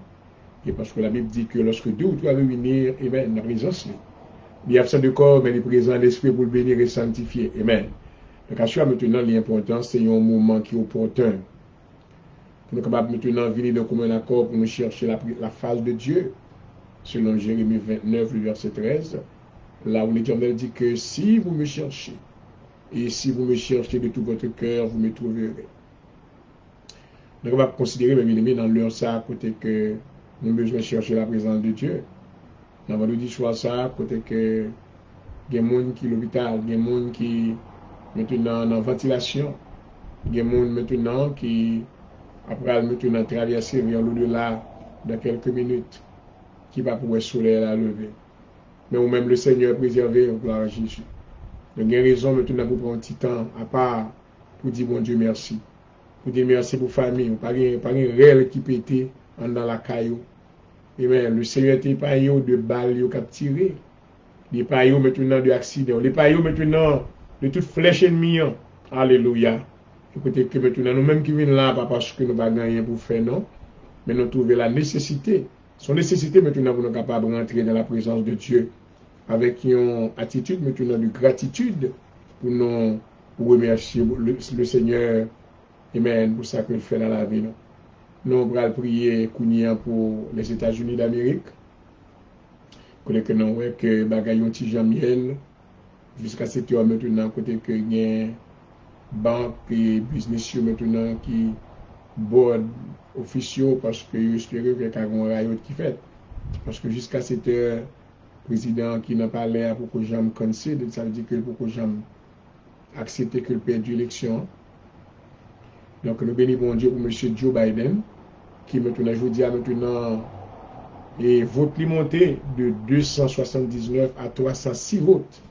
et parce que la Bible dit que lorsque 2 ou 3 réunir, amen, la présence, il y a absent de corps, mais il est présent l'esprit pour le bénir et sanctifier, amen. Donc, à chaque maintenant, l'important, c'est un moment qui est opportun. Nous sommes capables maintenant de venir dans commun accord pour nous chercher la face de Dieu, selon Jérémie 29, le verset 13, là où l'Éternel dit que si vous me cherchez, et si vous me cherchez de tout votre cœur, vous me trouverez. Nous sommes capables de considérer, mes bien-aimés, dans l'heure ça, côté que nous avons besoin de chercher la présence de Dieu. Dans le vendredi soir ça, côté que il y a des gens qui sont à l'hôpital, il y a des gens qui maintenant en ventilation, il y a des gens maintenant qui après maintenant traverser vers l'au-delà dans quelques minutes, qui va pouvoir soleil à lever. Mais ou même le Seigneur préservé, gloire à Jésus. Donc il y a raison maintenant pour prendre un petit temps à part pour dire bon Dieu merci. Pour dire merci pour la famille, pas une réelle qui pétait dans la caillou. Et bien le Seigneur n'est pas de balles qui a tiré. Il n'est pas maintenant de accident. Il n'est pas maintenant de toute flèche ennemie. Alléluia. Écoutez que maintenant, nous-mêmes qui venons là, pas parce que nous n'avons rien pour faire, non, mais nous trouvons la nécessité. Son nécessité maintenant pour nous capables de rentrer dans la présence de Dieu avec une attitude maintenant de gratitude pour nous remercier le Seigneur, amen, pour ça qu'il fait dans la vie. Nous allons prier pour les États-Unis d'Amérique. Nous voyons que bagaillon petit Jean-Miel, jusqu'à cette heure maintenant, côté que il y a banque et business maintenant qui board officiaux parce que j'espère qu'il y a un rayon qui fait. Parce que jusqu'à cette heure, le président qui n'a pas l'air pour que j'aime concède, ça veut dire que pour que j'aime accepter que le perd l'élection. Donc nous bénissons Dieu pour M. Joe Biden, qui maintenant, je vous dis maintenant, et vote monté de 279 à 306 votes.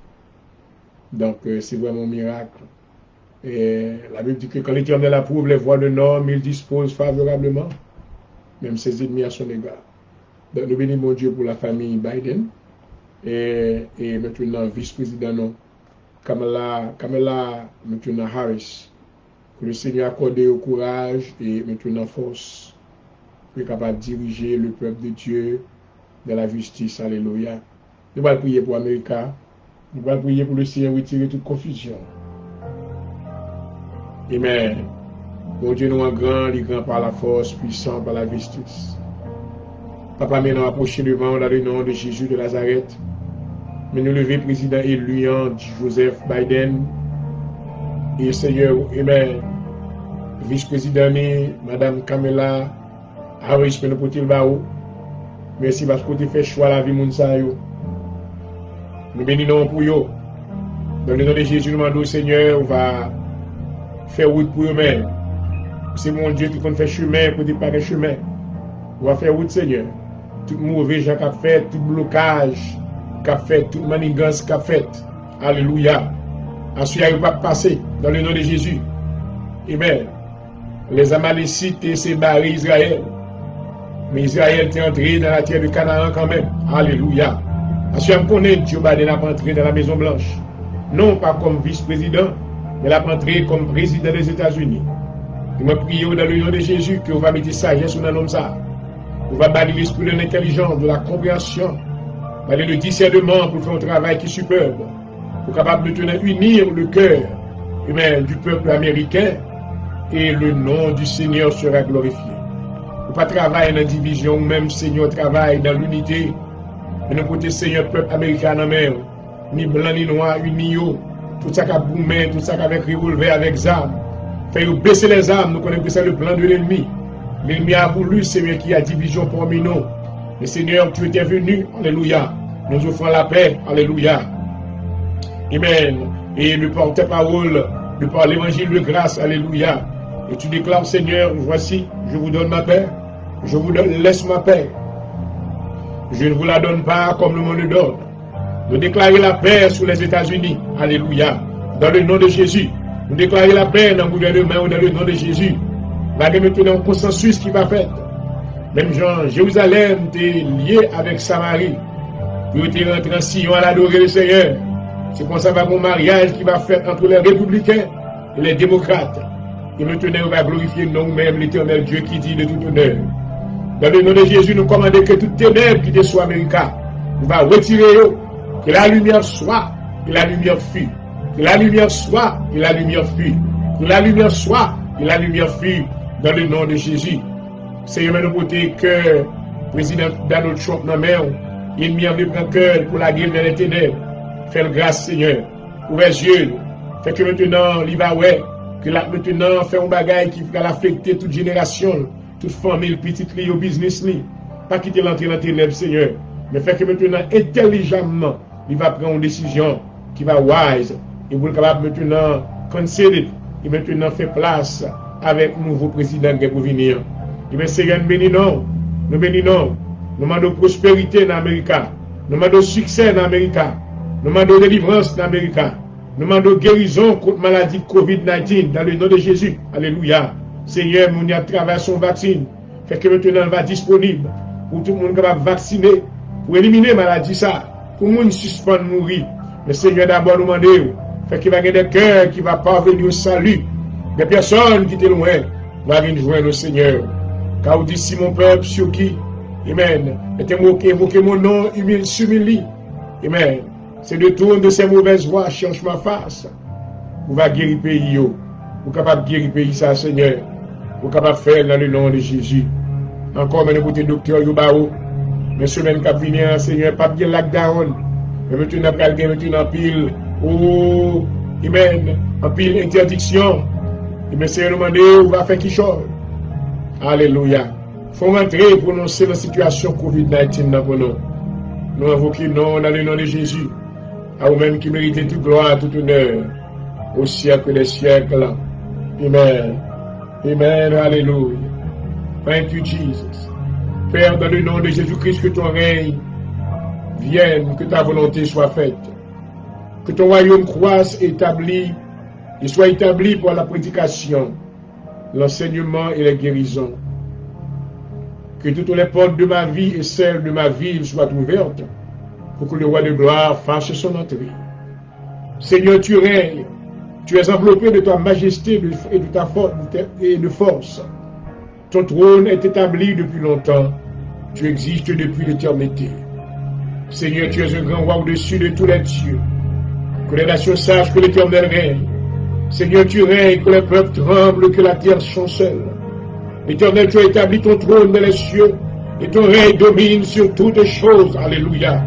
Donc c'est vraiment un miracle. Et la Bible dit que quand l'Éternel approuve les voies d'un homme, il dispose favorablement, même ses ennemis à son égard. Donc nous bénissons Dieu pour la famille Biden et maintenant vice-président Kamala maintenant Harris. Que le Seigneur accorde au courage et maintenant force pour être capable de diriger le peuple de Dieu dans la justice. Alléluia. Nous allons prier pour l'Amérique. Nous allons prier pour le Seigneur retirer toute confusion. Amen. Mon Dieu, nous en grand, il est grand par la force, puissant par la justice. Papa, maintenant approcher devant dans le nom de Jésus de Nazareth. Mais nous lever président élu Joseph Biden. Et Seigneur, amen. Vice-président, Madame Kamala Harris, que nous pouvons le merci parce que tu fais choix la vie de Mounsayo. Nous bénissons pour eux. Dans le nom de Jésus, nous demandons au Seigneur, on va faire route pour eux-mêmes. C'est mon Dieu qui compte faire chemin pour dire pas de chemin. On va faire route, Seigneur. Tout mauvais gens qu'a fait, tout blocage qu'a fait, toute manigance qu'a fait. Alléluia. Ensuite, il va passer dans le nom de Jésus. Amen. Les Amalécites et ses barrés Israël. Mais Israël est entré dans la terre de Canaan quand même. Alléluia. Ensuite, on connaît Dieu Biden n'a pas entré dans la Maison Blanche. Non pas comme vice-président, mais il a entré comme président des États-Unis. Je me prie dans le nom de Jésus que vous va mettre sagesse dans l'homme ça. Vous va bannir l'esprit de l'intelligence, de la compréhension, bannir le discernement pour faire un travail qui est superbe. Pour capable de tenir unir le cœur humain du peuple américain et le nom du Seigneur sera glorifié. Pour pas travailler dans la division, même Seigneur travaille dans l'unité. Et nous côté Seigneur peuple américain en mer, ni blanc ni noir, unis, tout ça qui a boumé, tout ça qui avec revolver, avec armes. Fait baisser les armes, nous connaissons que c'est le plan de l'ennemi. L'ennemi a voulu, Seigneur, qu'il y a division parmi nous. Mais Seigneur, tu étais venu, alléluia. Nous offrons la paix, alléluia. Amen. Et le porte-parole, de par l'évangile de grâce, alléluia. Et tu déclares, Seigneur, voici, je vous donne ma paix. Je vous laisse ma paix. Je ne vous la donne pas comme le monde le donne. Nous déclarons la paix sur les États-Unis. Alléluia. Dans le nom de Jésus. Nous déclarons la paix dans le gouvernement ou dans le nom de Jésus. Va maintenant un consensus qui va faire. Même Jean, Jérusalem est lié avec Samarie. Pour être rentré en Sion à l'adorer le Seigneur. C'est pour ça qu'il va y avoir un mariage qui va faire entre les républicains et les démocrates. Et maintenant, on va glorifier nous-mêmes l'éternel Dieu qui dit de tout honneur. Dans le nom de Jésus, nous commandons que toute ténèbre qui soit américain, nous va retirer, que la lumière soit, et la lumière fuit. Que la lumière soit, et la lumière fuit. Que la lumière soit, et la lumière fuit. Dans le nom de Jésus. Seigneur, nous côté que le président Donald Trump n'a pas, il m'y a mis un cœur pour la guerre dans les ténèbres. Fais grâce, Seigneur. Ouvre les yeux. Fait que maintenant, il va ouais. Que là, maintenant, fait un bagage qui va l'affecter toute génération, toute famille, petite li, au business li. Pas quitter l'entrée dans les ténèbres, Seigneur. Mais fait que maintenant, intelligemment, il va prendre une décision qui va wise. Et vous le capable maintenant, consider. Et maintenant, fait place avec le nouveau président qui est pour venir. Et bien, Seigneur, nous bénissons. Nous bénissons. Nous demandons prospérité dans l'Amérique. Nous demandons succès dans l'Amérique. Nous demandons délivrance dans l'Amérique. Nous demandons guérison contre la maladie COVID-19 dans le nom de Jésus. Alléluia. Seigneur, nous avons travaillé son vaccin. Fait que maintenant, il va disponible pour tout le monde qui va vacciner, pour éliminer la maladie. Ça. Pour le monde suspend de mourir. Mais Seigneur, d'abord, nous demandons. Fait qu'il va y avoir des cœurs qui ne vont pas venir au salut. Des personnes qui étaient loin vont venir joindre le Seigneur. Car vous dites, si mon peuple sur qui, Amen, évoquez mon nom, s'humilie. Amen. C'est de tourner de ces mauvaises voies, change ma face. Vous va guérir le pays. Vous êtes capable de guérir le pays, ça, Seigneur. Vous êtes capable de faire dans le nom de Jésus. Encore, maintenant, côté docteur Yobao. Mais semaine qui vient, Seigneur, pas bien lockdown. Mais maintenant, pile Oh, amen, en pile interdiction. Et bien, c'est demandé, on va faire quelque chose. Alléluia. Faut rentrer pour nous, c'est la situation COVID-19 pour nous. Nous invoquons non dans le nom de Jésus. À vous-même qui méritez toute gloire, tout honneur, au siècle des siècles. Amen. Amen. Alléluia. Thank you, Jesus. Père, dans le nom de Jésus-Christ, que ton règne vienne, que ta volonté soit faite. Que ton royaume croisse établi et soit établi par la prédication, l'enseignement et la guérison. Que toutes les portes de ma vie et celles de ma ville soient ouvertes pour que le roi de gloire fasse son entrée. Seigneur, tu règnes, tu es enveloppé de ta majesté et de ta force. Ton trône est établi depuis longtemps, tu existes depuis l'éternité. Seigneur, tu es un grand roi au-dessus de tous les dieux. Que les nations sachent que l'Éternel règne. Seigneur, tu règnes, que les peuples tremblent, que la terre chancelle. L'Éternel, tu as établi ton trône dans les cieux, et ton règne domine sur toutes choses. Alléluia.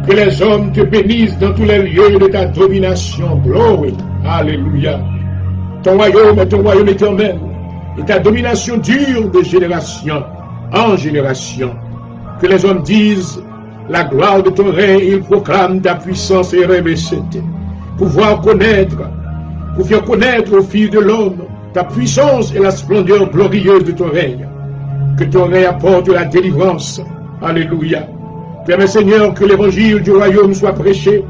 Que les hommes te bénissent dans tous les lieux de ta domination. Glory. Alléluia. Ton royaume est ton royaume éternel, et ta domination dure de génération en génération. Que les hommes disent la gloire de ton règne, ils proclament ta puissance et irréversible. Pour faire connaître aux filles de l'homme ta puissance et la splendeur glorieuse de ton règne. Que ton règne apporte la délivrance. Alléluia. Permets, Seigneur, que l'évangile du royaume soit prêché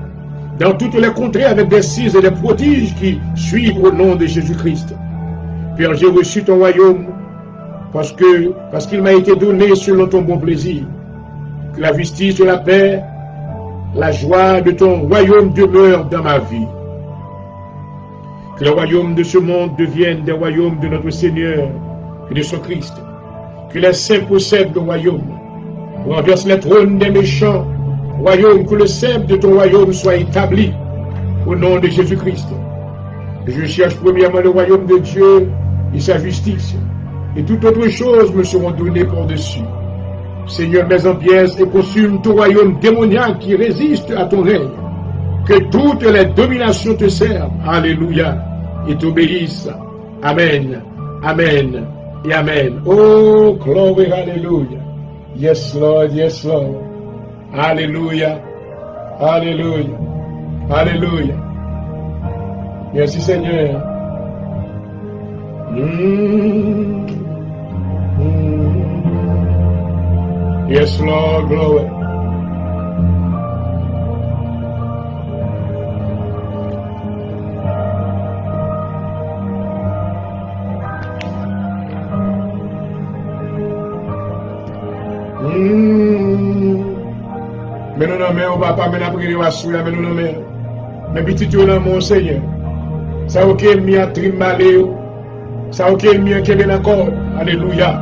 dans toutes les contrées avec des signes et des prodiges qui suivent au nom de Jésus-Christ. Père, j'ai reçu ton royaume parce qu'il m'a été donné selon ton bon plaisir. Que la justice et la paix, la joie de ton royaume demeurent dans ma vie. Que les royaumes de ce monde deviennent des royaumes de notre Seigneur et de son Christ. Que les saints possèdent le royaume. Renverse les trônes des méchants. Royaume, que le sceptre de ton royaume soit établi au nom de Jésus-Christ. Je cherche premièrement le royaume de Dieu et sa justice. Et toutes autres choses me seront données par-dessus. Seigneur, mets en pièces et consume ton royaume démoniaque qui résiste à ton règne. Que toutes les dominations te servent. Alléluia. Et t'obéissent. Amen. Amen. Et Amen. Oh, glory, Alléluia. Yes, Lord. Yes, Lord. Alléluia. Alléluia. Alléluia. Merci, Seigneur. Yes, Lord, glory. Mais nous nommons, on va pas mener après les assouya, mais nous nommons. Mais petit tout dans mon Seigneur. Ça ok, mi a trimbalé. Ça ok, mi a kébé d'accord. Alléluia.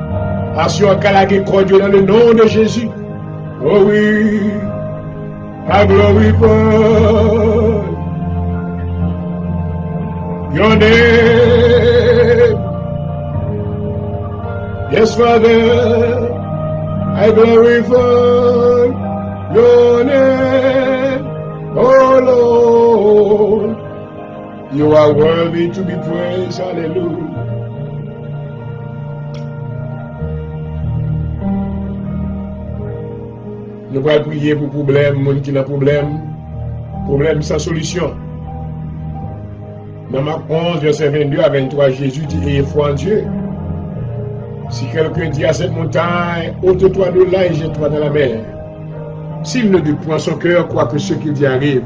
Assure calage cordieux dans le nom de Jésus. Oh oui. I glorify your name. Yes, Father. I glorify your name, oh Lord. You are worthy to be praised. Hallelujah. Nous allons prier pour problème, monde qui n'a problème sans solution. Dans Marc 11, verset 22 à 23, Jésus dit, ayez foi en Dieu. Si quelqu'un dit à cette montagne, ôte-toi de là et jette-toi dans la mer. S'il ne doute point son cœur, quoi que ce qu'il dit arrive,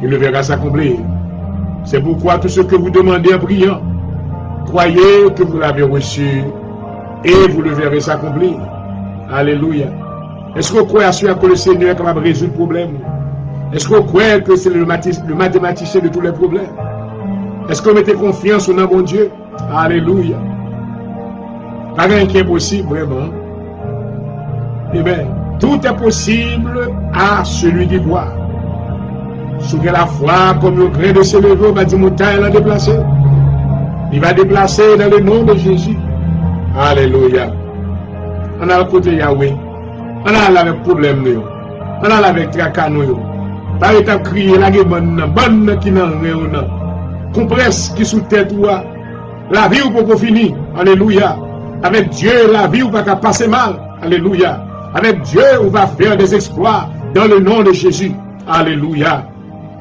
il le verra s'accomplir. C'est pourquoi tout ce que vous demandez en priant, croyez que vous l'avez reçu et vous le verrez s'accomplir. Alléluia. Est-ce que vous croyez à ce que le Seigneur est capable de résoudre le problème? Est-ce que vous croyez que c'est le mathématicien de tous les problèmes? Est-ce que vous mettez confiance au nom de mon Dieu? Alléluia. Pas rien qui est possible, vraiment. Eh bien, tout est possible à celui qui croit. Souvenez la foi, comme le grain de s'élever, va dire montagne, il va déplacer. Il va déplacer dans le nom de Jésus. Alléluia. On a le côté Yahweh. On a avec problème, on a avec tracas, Par étape crier la bonne qui n'en rien. Compresse qui sous tête ou la vie ou pas fini. Alléluia. Avec Dieu, la vie ou pas passer mal. Alléluia. Avec Dieu, on va faire des exploits dans le nom de Jésus. Alléluia.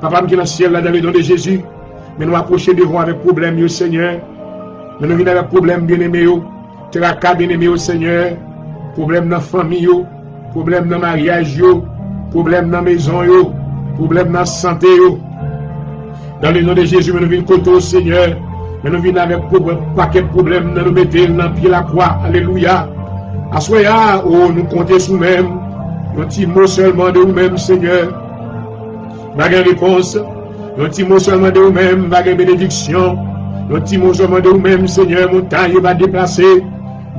Papa qui est dans le ciel, là, dans le nom de Jésus. Mais nous approchons devant avec problème, Seigneur. Mais nous venons avec problème, bien-aimé. Tracas, bien-aimé, Seigneur. Problème dans la famille, problème dans le mariage, problème dans la maison, problème dans la santé. Dans le nom de Jésus, nous venons contre au Seigneur. Mais nous venons avec un paquet de problèmes, nous mettons dans le pied la croix. Alléluia. Assoya, oh, nous comptons sur nous-mêmes. Un petit mot seulement de nous-mêmes, Seigneur. Vague réponse. Un petit mot seulement de nous-mêmes, vague bénédiction. Un petit mot seulement de nous-mêmes, Seigneur. Montagne va déplacer.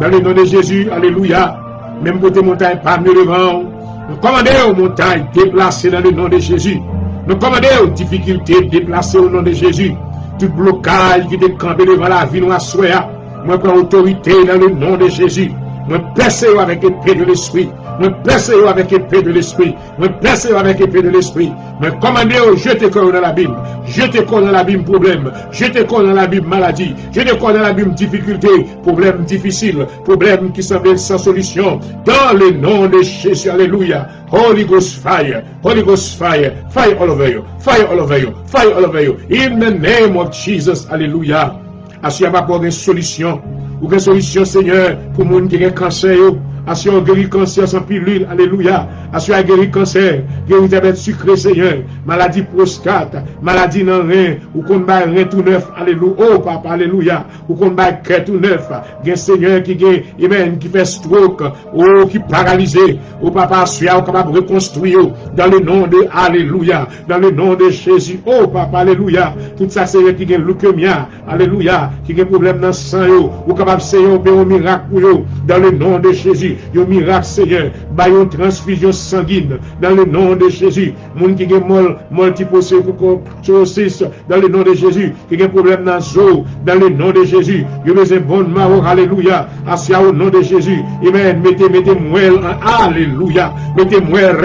Dans le nom de Jésus, alléluia. Même côté montagne, pas mieux devant. Nous commandons aux montagnes déplacées dans le nom de Jésus. Nous commandons aux difficultés déplacées au nom de Jésus. Tout blocage qui est campé devant la vie, nous assoya. Moi, prends autorité dans le nom de Jésus. Nous blessons avec l'épée de l'esprit. Nous blessons avec l'épée de l'esprit. Nous blessons avec l'épée de l'esprit. Nous commandons, je te colle dans l'abîme. Je te colle dans l'abîme problème. Je te colle dans l'abîme maladie. Je te colle dans l'abîme difficulté. Problème difficile. Problème qui semble sans solution. Dans le nom de Jésus. Alléluia. Holy Ghost fire. Holy Ghost fire. Fire all over you. Fire all over you. Fire all over you. In the name of Jesus. Alléluia. Assurément pas une solution. Ou une solution, Seigneur, pour les gens qui ont cancer. Assure guérir cancer sans pilule, alléluia. Assure guérir cancer, guérir diabète sucré, Seigneur. Maladie prostate, maladie dans rein, ou qu'on bat rein tout neuf, alléluia. Oh papa, alléluia. Ou qu'on bat cœur tout neuf. Gen Seigneur qui amen, qui fait stroke, ou qui paralysé. Ou papa, assure ou capable de reconstruire dans le nom de alléluia. Dans le nom de Jésus. Oh papa, alléluia. Tout ça, Seigneur, qui a leucémia, alléluia. Qui a problème dans le sang, ou capable de faire un miracle dans le nom de Jésus. Un miracle, Seigneur, par une transfusion sanguine dans le nom de Jésus. Moun qui a multiple sclérosis dans le nom de Jésus, qui a un problème dans le dans le nom de Jésus. Yo besoin bon mort, alléluia. Assia au nom de Jésus. Amen. Mettez moelle, alléluia. Mettez moelle,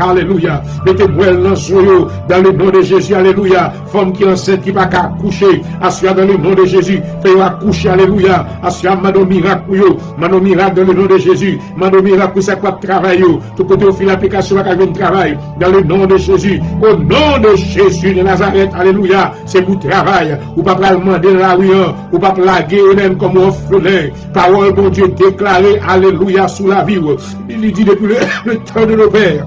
alléluia. Mettez moelle dans le nom de Jésus, alléluia. Femme qui est enceinte qui va pas coucher, assia dans le nom de Jésus. Fais accoucher, alléluia. Assia mano miracle, mano miracle dans le nom de Jésus. Mano miracle pour ça quoi travail. Tout côté au fil l'application va venir travail dans le nom de Jésus. Au nom de Jésus de Nazareth, alléluia. C'est pour travail. Ou pas demander la rue, ou pas plaguer même comme orphelin. Parole bon Dieu déclarée, alléluia, sous la vie. Il dit depuis le temps de nos pères.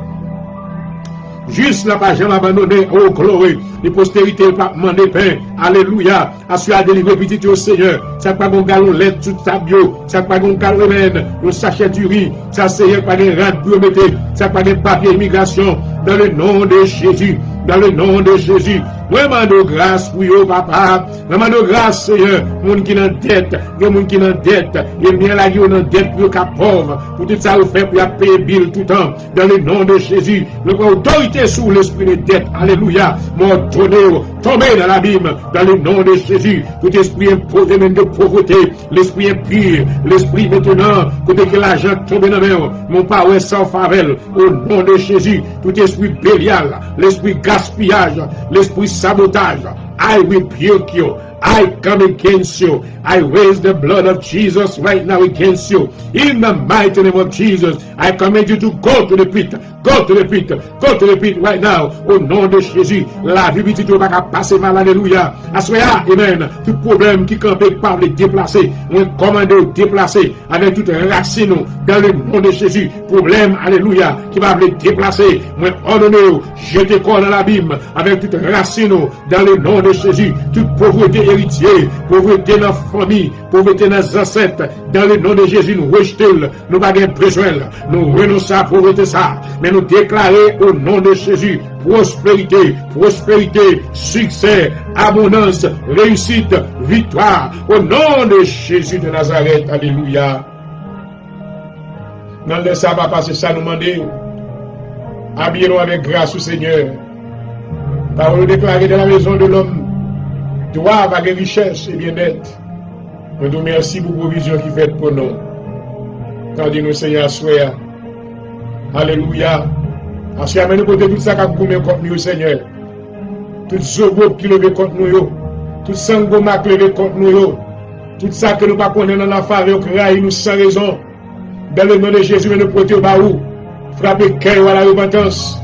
Juste la page abandonnée, oh gloire, les postérités pas demander pain, alléluia, assure à délivrer petit au Seigneur, ça pas bon galon lait tout ta bio, ça pas bon galon le sachet du riz, ça c'est pas des rades pour mettre, ça pas des papiers immigration, dans le nom de Jésus, dans le nom de Jésus. Vraiment de grâce pour eux, papa. Vraiment de grâce, Seigneur. Moun qui n'en dette, il moun qui n'en dette, il bien la gueule en dette pour qu'à pauvre. Pour tout ça, vous faites pour payer bill tout le temps. Dans le nom de Jésus. Nous avons autorité sur l'esprit de dette. Alléluia. Mon tonnerre, tombez dans l'abîme. Dans le nom de Jésus. Tout esprit imposé même de pauvreté. L'esprit impur. L'esprit maintenant. Côté que l'argent tombe dans la mer. Mon père sans faveur. Au nom de Jésus. Tout esprit bélial. L'esprit gaspillage. L'esprit sabotage. I rebuke you. I come against you. I raise the blood of Jesus right now against you. In the mighty name of Jesus, I command you to go to the pit. Go to the pit. Go to the pit right now. Au nom de Jésus, la vie petite va pas passer mal. Alléluia. Assoya, amen. Tout problème qui campait par les déplacer, on commande de déplacer avec toute racine dans le nom de Jésus. Problème, alléluia, qui va les déplacer. Moi, ordonne, jeter corps dans l'abîme avec toute racine dans le nom de Jésus. Toute pauvreté héritier, pauvreté dans la famille, pauvreté dans les ancêtres, dans le nom de Jésus, nous rejetons, nous n'avons pas besoin, nous renonçons à pauvreté ça, mais nous déclarons au nom de Jésus, prospérité, prospérité, succès, abondance, réussite, victoire, au nom de Jésus de Nazareth, alléluia. Dans le sabbat, parce que ça nous demande, habillez-nous avec grâce au Seigneur. Parole déclarée de la maison de l'homme, doivent avoir richesse et bien-être. Nous nous remercions pour la provision qui fait pour nous. Tandis nous, Seigneur, soyez. Alléluia. Parce que nous côté tout ça qui a gommé contre nous, Seigneur. Tout zobo qui levé contre nous, tout sangoma qui levé contre nous, tout ça que nous ne connaissons pas dans la faveur, qui nous sans raison. Dans le nom de Jésus, nous prêtons au baou. Frappez cœur à la repentance.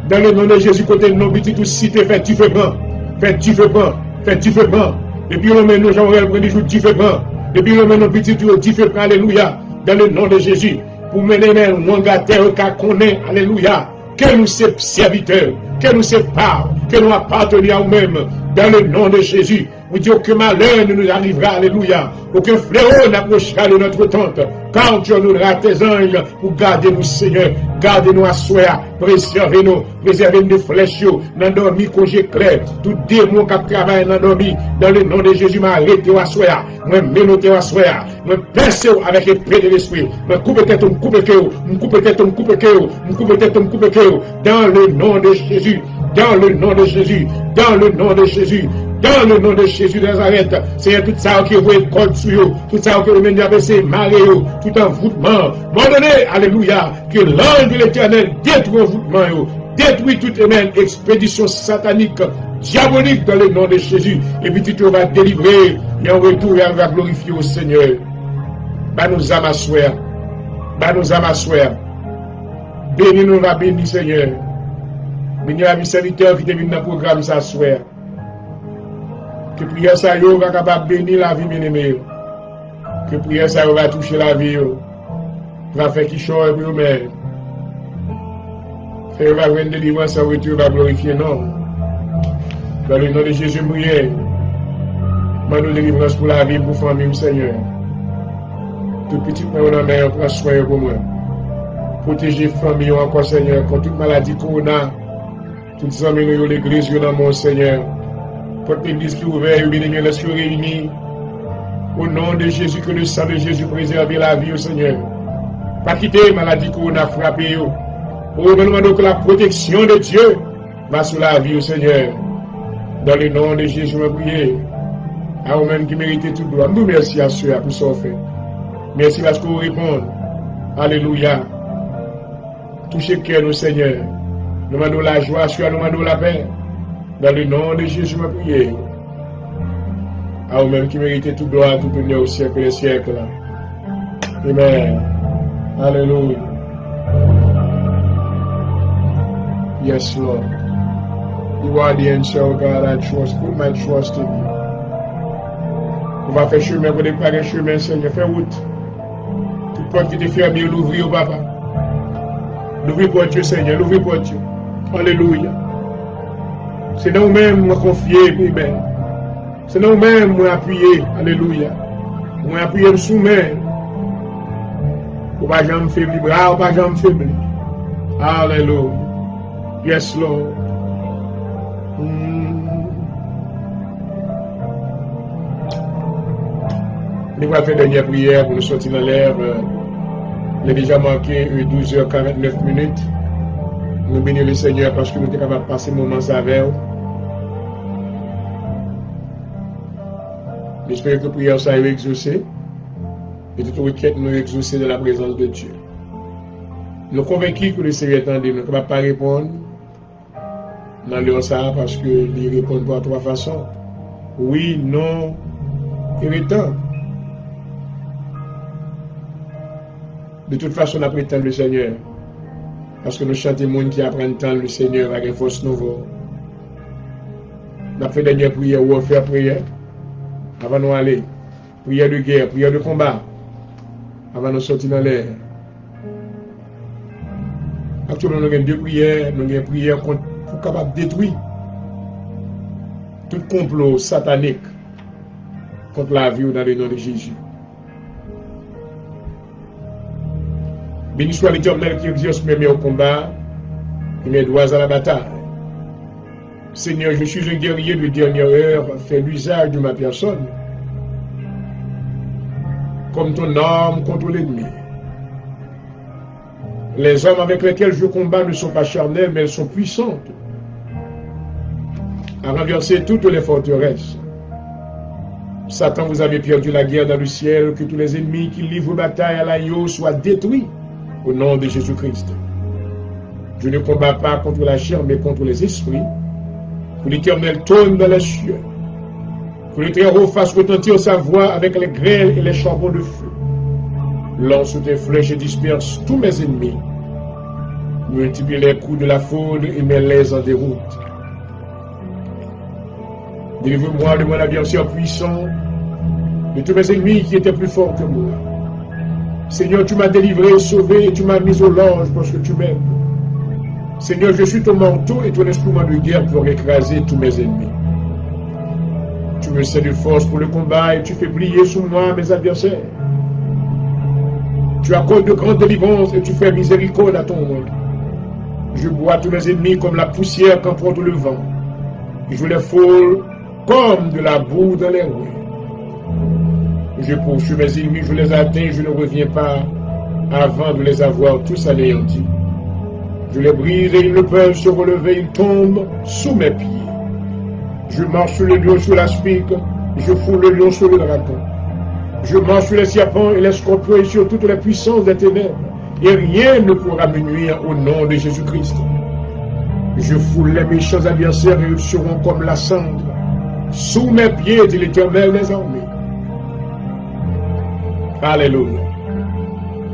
Dans le nom de Jésus, côté de nos petits, tout cité, fait tu fais prendre. Fait tu fais prendre. Fait tu fais prendre. Et puis, on met nos gens, on dit, tu fais prendre. Et puis, on met nos petits, tu fais prendre. Alléluia. Dans le nom de Jésus. Pour mener nos mangataires, car qu'on est. Alléluia. Que nous sommes serviteurs. Que nous sommes pas. Que nous appartenons à nous-mêmes. Dans le nom de Jésus. Vous dites aucun malheur ne nous arrivera, alléluia. Aucun fléau n'approchera de notre tente. Car Dieu nous donnera tes anges pour garder nous, Seigneur. Gardez-nous à soi, préservez-nous, préservez-nous des flèches, dans dormi congé clair. Tout démon qui travaille dans dormi, dans le nom de Jésus, m'a arrêté à soi. Moi, menoté à soi. Moi, percé avec l'épée de l'esprit. Moi, coupe tête, me coupe cœur, me coupe tête, me coupe cœur, me coupe tête, me coupe cœur. Dans le nom de Jésus, dans le nom de Jésus, dans le nom de Jésus. Dans le nom de Jésus de Nazareth, Seigneur, tout ça qui est code sur eux, tout ça qui est abaissé, maré, tout envoûtement. M'ordonnez, alléluia, que l'ange de l'éternel détruit envoûtement, détruit toute expédition satanique, diabolique dans le nom de Jésus. Et puis tu vas délivrer, et en retour, et on va glorifier au Seigneur. Bah nous âmes à soi. Bah nous âmes à soi. Bénis-nous, va bénir, Seigneur. Bénis la vie serviteur qui te vient dans le programme, ça soi. Que prière ça va capable bénir la vie bien-aimée. Que prière ça va toucher la vie. Va faire qui chore pour eux-mêmes. Faire va venir délivrance en retour, va glorifier non. Dans le nom de Jésus, prière. Mande délivrance pour la vie, pour la famille, Seigneur. Tout petit peu dans la main, prends soin pour moi. Protéger la famille encore, Seigneur. Contre toute maladie corona, toutes les amis de l'église, dans mon Seigneur. Pour l'église qui est ouverte, bien les cieux réunis. Au nom de Jésus, que le sang de Jésus préserve la vie au Seigneur. Pas quitter maladie qu'on a frappé. Au demandons que la protection de Dieu va sur la vie au Seigneur. Dans le nom de Jésus, je prie. À vous-même qui méritez tout droit. Nous merci à ceux pour ça fait. Merci parce que vous répondez. Alléluia. Touchez le cœur, nous Seigneur. Nous demandons la joie, nous demandons la paix. Dans le nom de Jésus, je prie. À vous-même qui méritez tout droit, tout honneur au siècle des siècles. Amen. Alléluia. Yes, Lord. You are the answer, oh God, I trust. Put my trust in you. On va faire chemin pour déclarer chemin, Seigneur. Fais route. Toute porte qui te ferme, l'ouvrir, papa. L'ouvrir pour Dieu, Seigneur. L'ouvrir pour Dieu. Alléluia. C'est nous-mêmes nous confier, Amen. C'est nous-mêmes nous appuyer. Alléluia. Nous appuyer nous soumettre. Ou pas jamais faiblir, bras, ou pas jamais faiblir. Alléluia. Yes, Lord. Nous allons faire une dernière prière pour nous sortir dans l'air. Il est déjà manqué 12h49 minutes. Nous bénissons le Seigneur parce que nous sommes capables de passer un moment avec vous. J'espère que la prière ça est exaucée. Et toute requête nous exaucée de la présence de Dieu. Nous sommes convaincus que le Seigneur est en nous ne peut pas répondre dans l'heure ça parce qu'il répond par trois façons. Oui, non et répond. De toute façon, on apprend le Seigneur. Parce que nous chantons monde qui apprend tant le Seigneur avec une force nouvelle. On a fait dernière prière ou on fait prière. Avant de nous aller. Prière de guerre, prière de combat. Avant de sortir dans l'air. Actuellement, nous avons deux prières. Nous avons une prière pour capable de détruire tout complot satanique contre la vie dans le nom de Jésus. Béni soit l'Éternel qui exerce mes mains au combat et mes doigts à la bataille. Seigneur, je suis un guerrier de dernière heure, fais l'usage de ma personne comme ton arme contre l'ennemi. Les hommes avec lesquels je combats ne sont pas charnels, mais elles sont puissantes à renverser toutes les forteresses. Satan, vous avez perdu la guerre dans le ciel, que tous les ennemis qui livrent bataille à l'agneau soient détruits au nom de Jésus-Christ. Je ne combats pas contre la chair, mais contre les esprits. Que l'Éternel tourne dans les cieux. Que le Très-Haut fasse retentir sa voix avec les grêles et les charbons de feu. Lance tes flèches et disperse tous mes ennemis. Multiplie les coups de la foudre et mets-les en déroute. Délivre-moi de mon adversaire puissant, de tous mes ennemis qui étaient plus forts que moi. Seigneur, tu m'as délivré, sauvé, et tu m'as mis au large parce que tu m'aimes. Seigneur, je suis ton manteau et ton instrument de guerre pour écraser tous mes ennemis. Tu me sais de force pour le combat et tu fais briller sous moi mes adversaires. Tu accordes de grandes délivrances et tu fais miséricorde à ton monde. Je bois tous mes ennemis comme la poussière qu'emporte le vent. Et je les foule comme de la boue dans les rues. Je poursuis mes ennemis, je les atteins, je ne reviens pas avant de les avoir tous anéantis. Je les brise et ils ne peuvent se relever, ils tombent sous mes pieds. Je marche sur le lion, sur la spique, je foule le lion sur le dragon. Je marche sur les serpents et les scorpions et sur toutes les puissances des ténèbres. Et rien ne pourra me nuire au nom de Jésus-Christ. Je foule les méchants adversaires et ils seront comme la cendre. Sous mes pieds, dit l'Éternel des armées. Alléluia.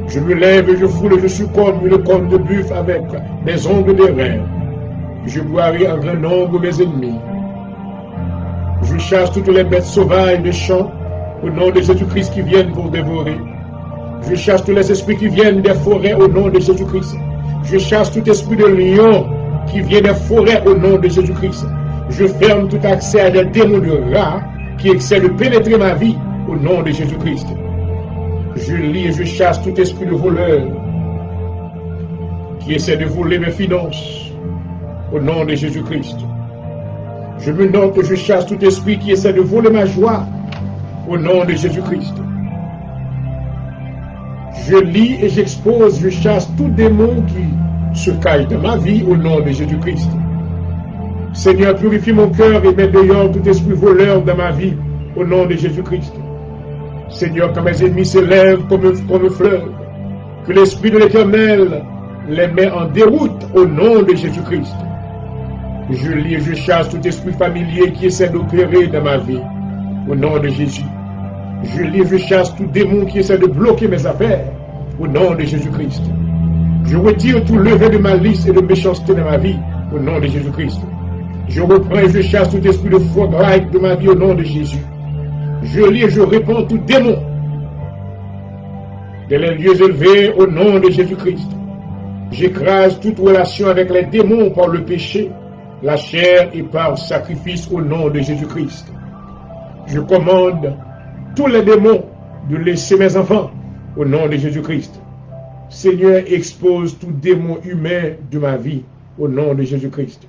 Je me lève et je foule et je suis comme une corne de buffle avec des ongles de reins. Je boirai en grand nombre mes ennemis. Je chasse toutes les bêtes sauvages des champs au nom de Jésus-Christ qui viennent pour dévorer. Je chasse tous les esprits qui viennent des forêts au nom de Jésus-Christ. Je chasse tout esprit de lion qui vient des forêts au nom de Jésus-Christ. Je ferme tout accès à des démons de rats qui essaient de pénétrer ma vie au nom de Jésus-Christ. Je lis et je chasse tout esprit de voleur qui essaie de voler mes finances au nom de Jésus-Christ. Je me note et je chasse tout esprit qui essaie de voler ma joie au nom de Jésus-Christ. Je lis et j'expose, je chasse tout démon qui se cache dans ma vie au nom de Jésus-Christ. Seigneur, purifie mon cœur et mets dehors tout esprit voleur dans ma vie au nom de Jésus-Christ. Seigneur, quand mes ennemis se lèvent comme un fleuve, que l'Esprit de l'Éternel les met en déroute au nom de Jésus-Christ. Je lis et je chasse tout esprit familier qui essaie d'opérer dans ma vie au nom de Jésus. Je lis et je chasse tout démon qui essaie de bloquer mes affaires au nom de Jésus-Christ. Je retire tout levain de malice et de méchanceté dans ma vie au nom de Jésus-Christ. Je reprends et je chasse tout esprit de foi grec de ma vie au nom de Jésus. Je lis et je répands tout démon dans les lieux élevés au nom de Jésus-Christ. J'écrase toute relation avec les démons par le péché, la chair et par sacrifice au nom de Jésus-Christ. Je commande tous les démons de laisser mes enfants au nom de Jésus-Christ. Seigneur, expose tout démon humain de ma vie au nom de Jésus-Christ.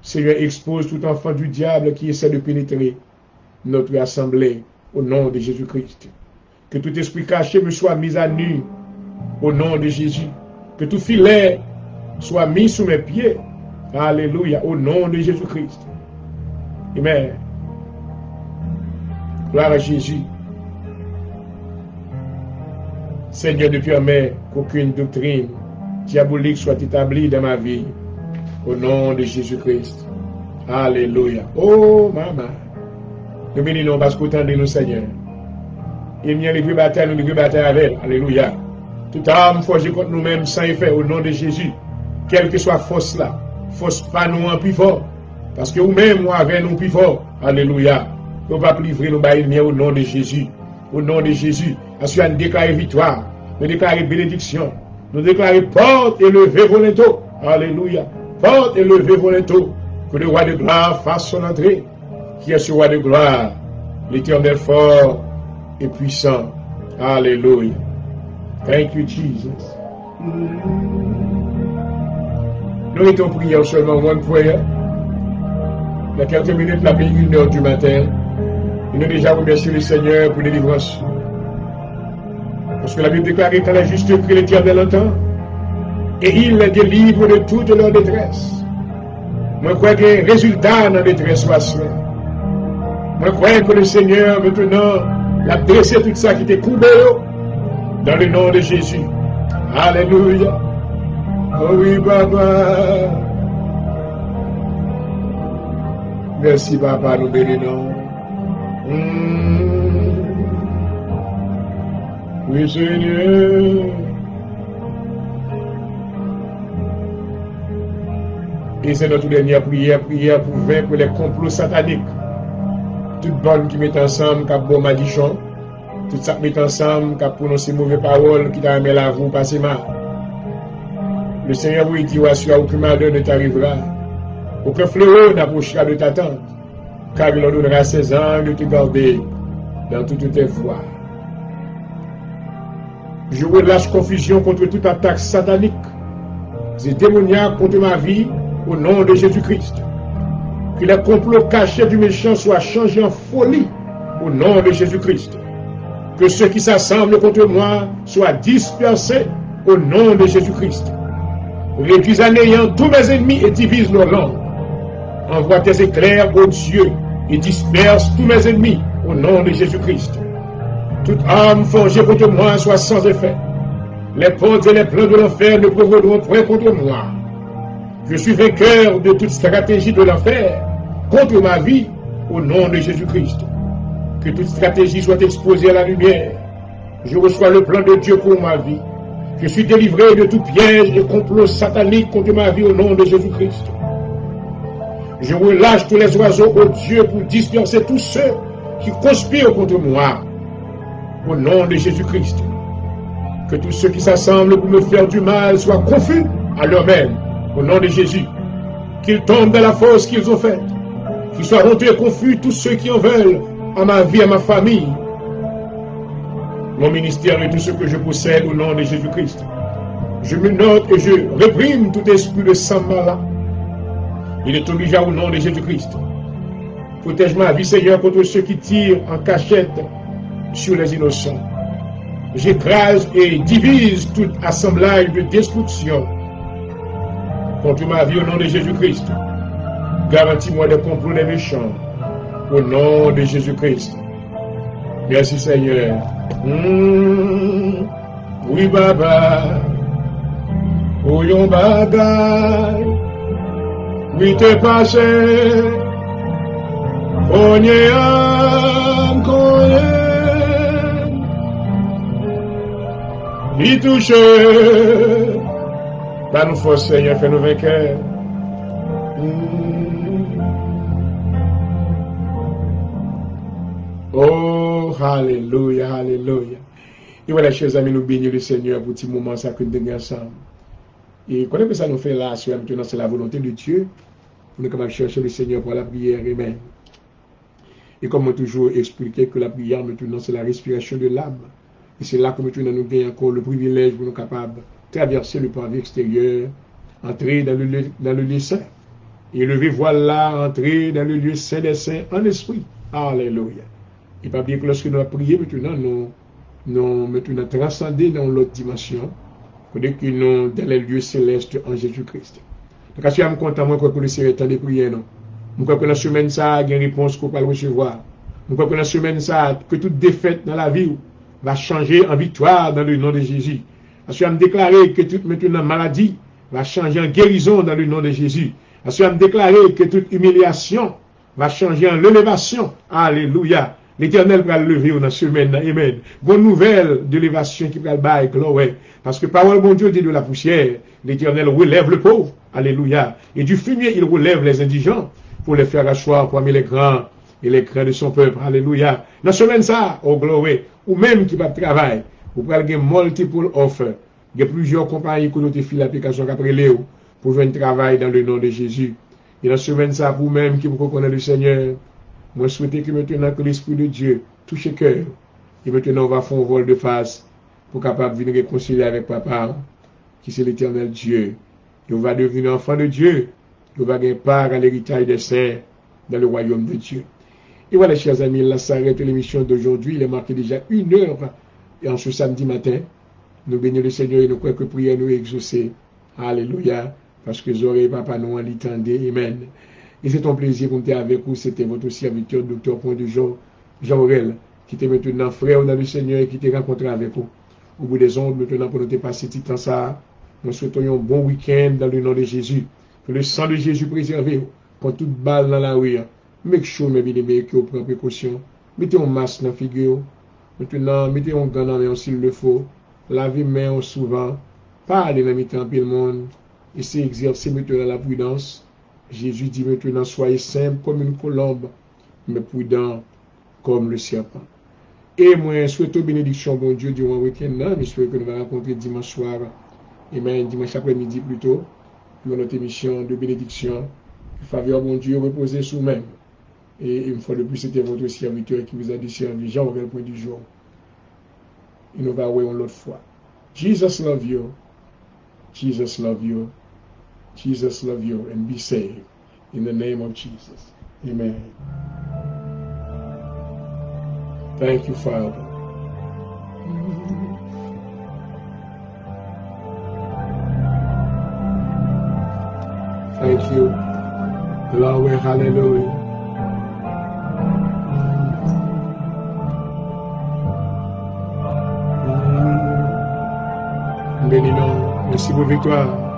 Seigneur, expose tout enfant du diable qui essaie de pénétrer notre assemblée au nom de Jésus-Christ. Que tout esprit caché me soit mis à nu au nom de Jésus. Que tout filet soit mis sous mes pieds. Alléluia, au nom de Jésus-Christ. Amen. Gloire à Jésus. Seigneur, ne permets qu'aucune doctrine diabolique soit établie dans ma vie. Au nom de Jésus-Christ. Alléluia. Oh, maman. Nous bénissons parce qu'autant de nous, Seigneur. Il n'y a les bataille, nous les bataille avec. Alléluia. Toute âme forgée contre nous-mêmes sans effet au nom de Jésus. Quelle que soit force là. Force pas nous en plus fort. Parce que vous-même, moi, avec nous plus fort. Alléluia. Nous ne pouvons pas livrer nos bails au nom de Jésus. Au nom de Jésus. Ensuite, nous déclarons victoire. Nous déclarons bénédiction. Nous déclarons porte élevée volonto. Alléluia. Porte élevée volonto. Que le roi de gloire fasse son entrée. Qui est ce roi de gloire? L'Éternel fort et puissant. Alléluia. Thank you, Jesus. Nous étions prière seulement one prayer. Dans quelques minutes, la 1h du matin. Nous avons déjà remercié le Seigneur pour la délivrance. Parce que la Bible déclare que la juste crie, l'Éternel entend. Et il les délivre de toute leur détresse. Moi, je crois que le résultat de la détresse soit cela. Moi, je crois que le Seigneur, maintenant, l'a dressé tout ça qui était coupé dans le nom de Jésus. Alléluia. Oh oui, papa. Merci, papa, nous bénissons. Oui, Seigneur. Et c'est notre dernière prière pour vaincre les complots sataniques. Toute bonne qui met ensemble, qui a bon madichon, tout ça qui met ensemble, qui a prononcé mauvaises paroles, qui t'a amené la roue passer mal. Le Seigneur vous dit, aucun malheur ne t'arrivera, aucun fléau n'approchera de ta tente, car il en donnera ses anges de te garder dans toutes tes voies. Je relâche confusion contre toute attaque satanique et démoniaque contre ma vie au nom de Jésus-Christ. Que les complots cachés du méchant soient changés en folie au nom de Jésus-Christ. Que ceux qui s'assemblent contre moi soient dispersés au nom de Jésus-Christ. Réduis à néant tous mes ennemis et divise leurs langues. Envoie tes éclairs, ô Dieu, et disperse tous mes ennemis au nom de Jésus-Christ. Toute arme forgée contre moi soit sans effet. Les portes et les plans de l'enfer ne prévaudront point contre moi. Je suis vainqueur de toute stratégie de l'enfer contre ma vie au nom de Jésus-Christ. Que toute stratégie soit exposée à la lumière. Je reçois le plan de Dieu pour ma vie. Je suis délivré de tout piège et complot satanique contre ma vie au nom de Jésus-Christ. Je relâche tous les oiseaux au Dieu pour disperser tous ceux qui conspirent contre moi au nom de Jésus-Christ. Que tous ceux qui s'assemblent pour me faire du mal soient confus à leur-même au nom de Jésus. Qu'ils tombent dans la fosse qu'ils ont faite. Qu'ils soient honteux et confus tous ceux qui en veulent à ma vie, à ma famille, mon ministère et tout ce que je possède au nom de Jésus-Christ. Je me note et je réprime tout esprit de Sambala. Il est obligeant au nom de Jésus-Christ. Protège ma vie, Seigneur, contre ceux qui tirent en cachette sur les innocents. J'écrase et divise tout assemblage de destruction contre ma vie au nom de Jésus-Christ. Garantis-moi des complots des méchants au nom de Jésus-Christ. Merci, Seigneur. Oui, Baba. Oyon bagay. Oui, t'es passé. Onye am koyen. Y touche. Par nous force, Seigneur, fais-nous vainqueurs. Oh, alléluia, alléluia. Et voilà, chers amis, nous bénissons le Seigneur pour ce moment ça que nous avons ensemble. Et quand que ça nous fait là, maintenant, c'est la volonté de Dieu. Nous sommes capables de chercher le Seigneur pour la prière. Amen. Et comme on a toujours expliqué que la prière, maintenant, c'est la respiration de l'âme. Et c'est là que maintenant, nous gagnons encore le privilège pour nous capables de traverser le pavé extérieur, entrer dans le lieu saint. Et lever voilà, entrer dans le lieu saint des saints en esprit. Alléluia. Et pas bien que lorsque nous avons prié, maintenant, nous maintenant transcendé dans l'autre dimension, que nous dans les lieux célestes en Jésus-Christ. Donc, je suis content, moi, que le Seigneur est en prière, non? Je crois que la semaine, ça, il y a une réponse qu'on peut recevoir. Je crois que la semaine, ça, que toute défaite dans la vie va changer en victoire dans le nom de Jésus. Je suis déclaré que toute maintenant maladie va changer en guérison dans le nom de Jésus. Je suis déclaré que toute humiliation va changer en élévation. Alléluia. L'Éternel va le lever dans la semaine. Amen. Bonne nouvelle d'élévation qui va le bailler, gloire. Parce que parole bon Dieu dit de la poussière, l'Éternel relève le pauvre. Alléluia. Et du fumier, il relève les indigents pour les faire asseoir parmi les grands et les grands de son peuple. Alléluia. Dans la semaine, ça, oh gloire, ou même qui va travailler, vous pouvez avoir multiple offres. Il y a plusieurs compagnies qui ont fait l'application après Léo pour faire un travail dans le nom de Jésus. Et dans la semaine, ça, vous-même qui vous reconnaissez le Seigneur, moi, je souhaite que maintenant que l'Esprit de Dieu touche le cœur. Et maintenant, on va faire un vol de face pour capable de venir réconcilier avec Papa, qui c'est l'Éternel Dieu. Et on va devenir enfant de Dieu. Et on va gagner part à l'héritage des saints dans le royaume de Dieu. Et voilà, chers amis, là s'arrête l'émission d'aujourd'hui. Il est marqué déjà 1 heure et en ce samedi matin. Nous bénissons le Seigneur et nous croyons que prière nous est exaucée. Alléluia. Parce que oreilles, Papa, nous en l'entendez. Amen. Et c'est un plaisir pour être avec vous. C'était votre serviteur, Dr. Point de Jean-Aurel, qui était maintenant frère dans le Seigneur et qui était rencontré avec vous. Au bout des ondes, maintenant, pour nous passer petit temps ça, Nous souhaitons un bon week-end dans le nom de Jésus. Que le sang de Jésus préserve vous. Quand toute balle dans la rue, make sure, mes bien-aimés, que vous prenez précaution. Mettez un masque dans la figure. Maintenant, mettez un gant dans la main s'il le faut. Lavez les mains souvent. Parlez dans le temps, le monde. Essayez d'exercer maintenant la prudence. Jésus dit maintenant, soyez simple comme une colombe, mais prudent comme le serpent. Et moi, je souhaite bénédiction, bon Dieu, durant le week-end. J'espère que nous allons rencontrer dimanche soir, et même dimanche après-midi plutôt, pour notre émission de bénédiction. Faveur, bon Dieu, reposez sur vous-même. Et une fois de plus, c'était votre serviteur qui vous a desservi. Jean, le point du jour. Et nous allons voir l'autre fois. Jesus love you. Jesus love you. Jesus love you, and be saved. In the name of Jesus. Amen. Thank you, Father. Thank you. Glory, hallelujah. Bénis-nous. Merci pour la victoire.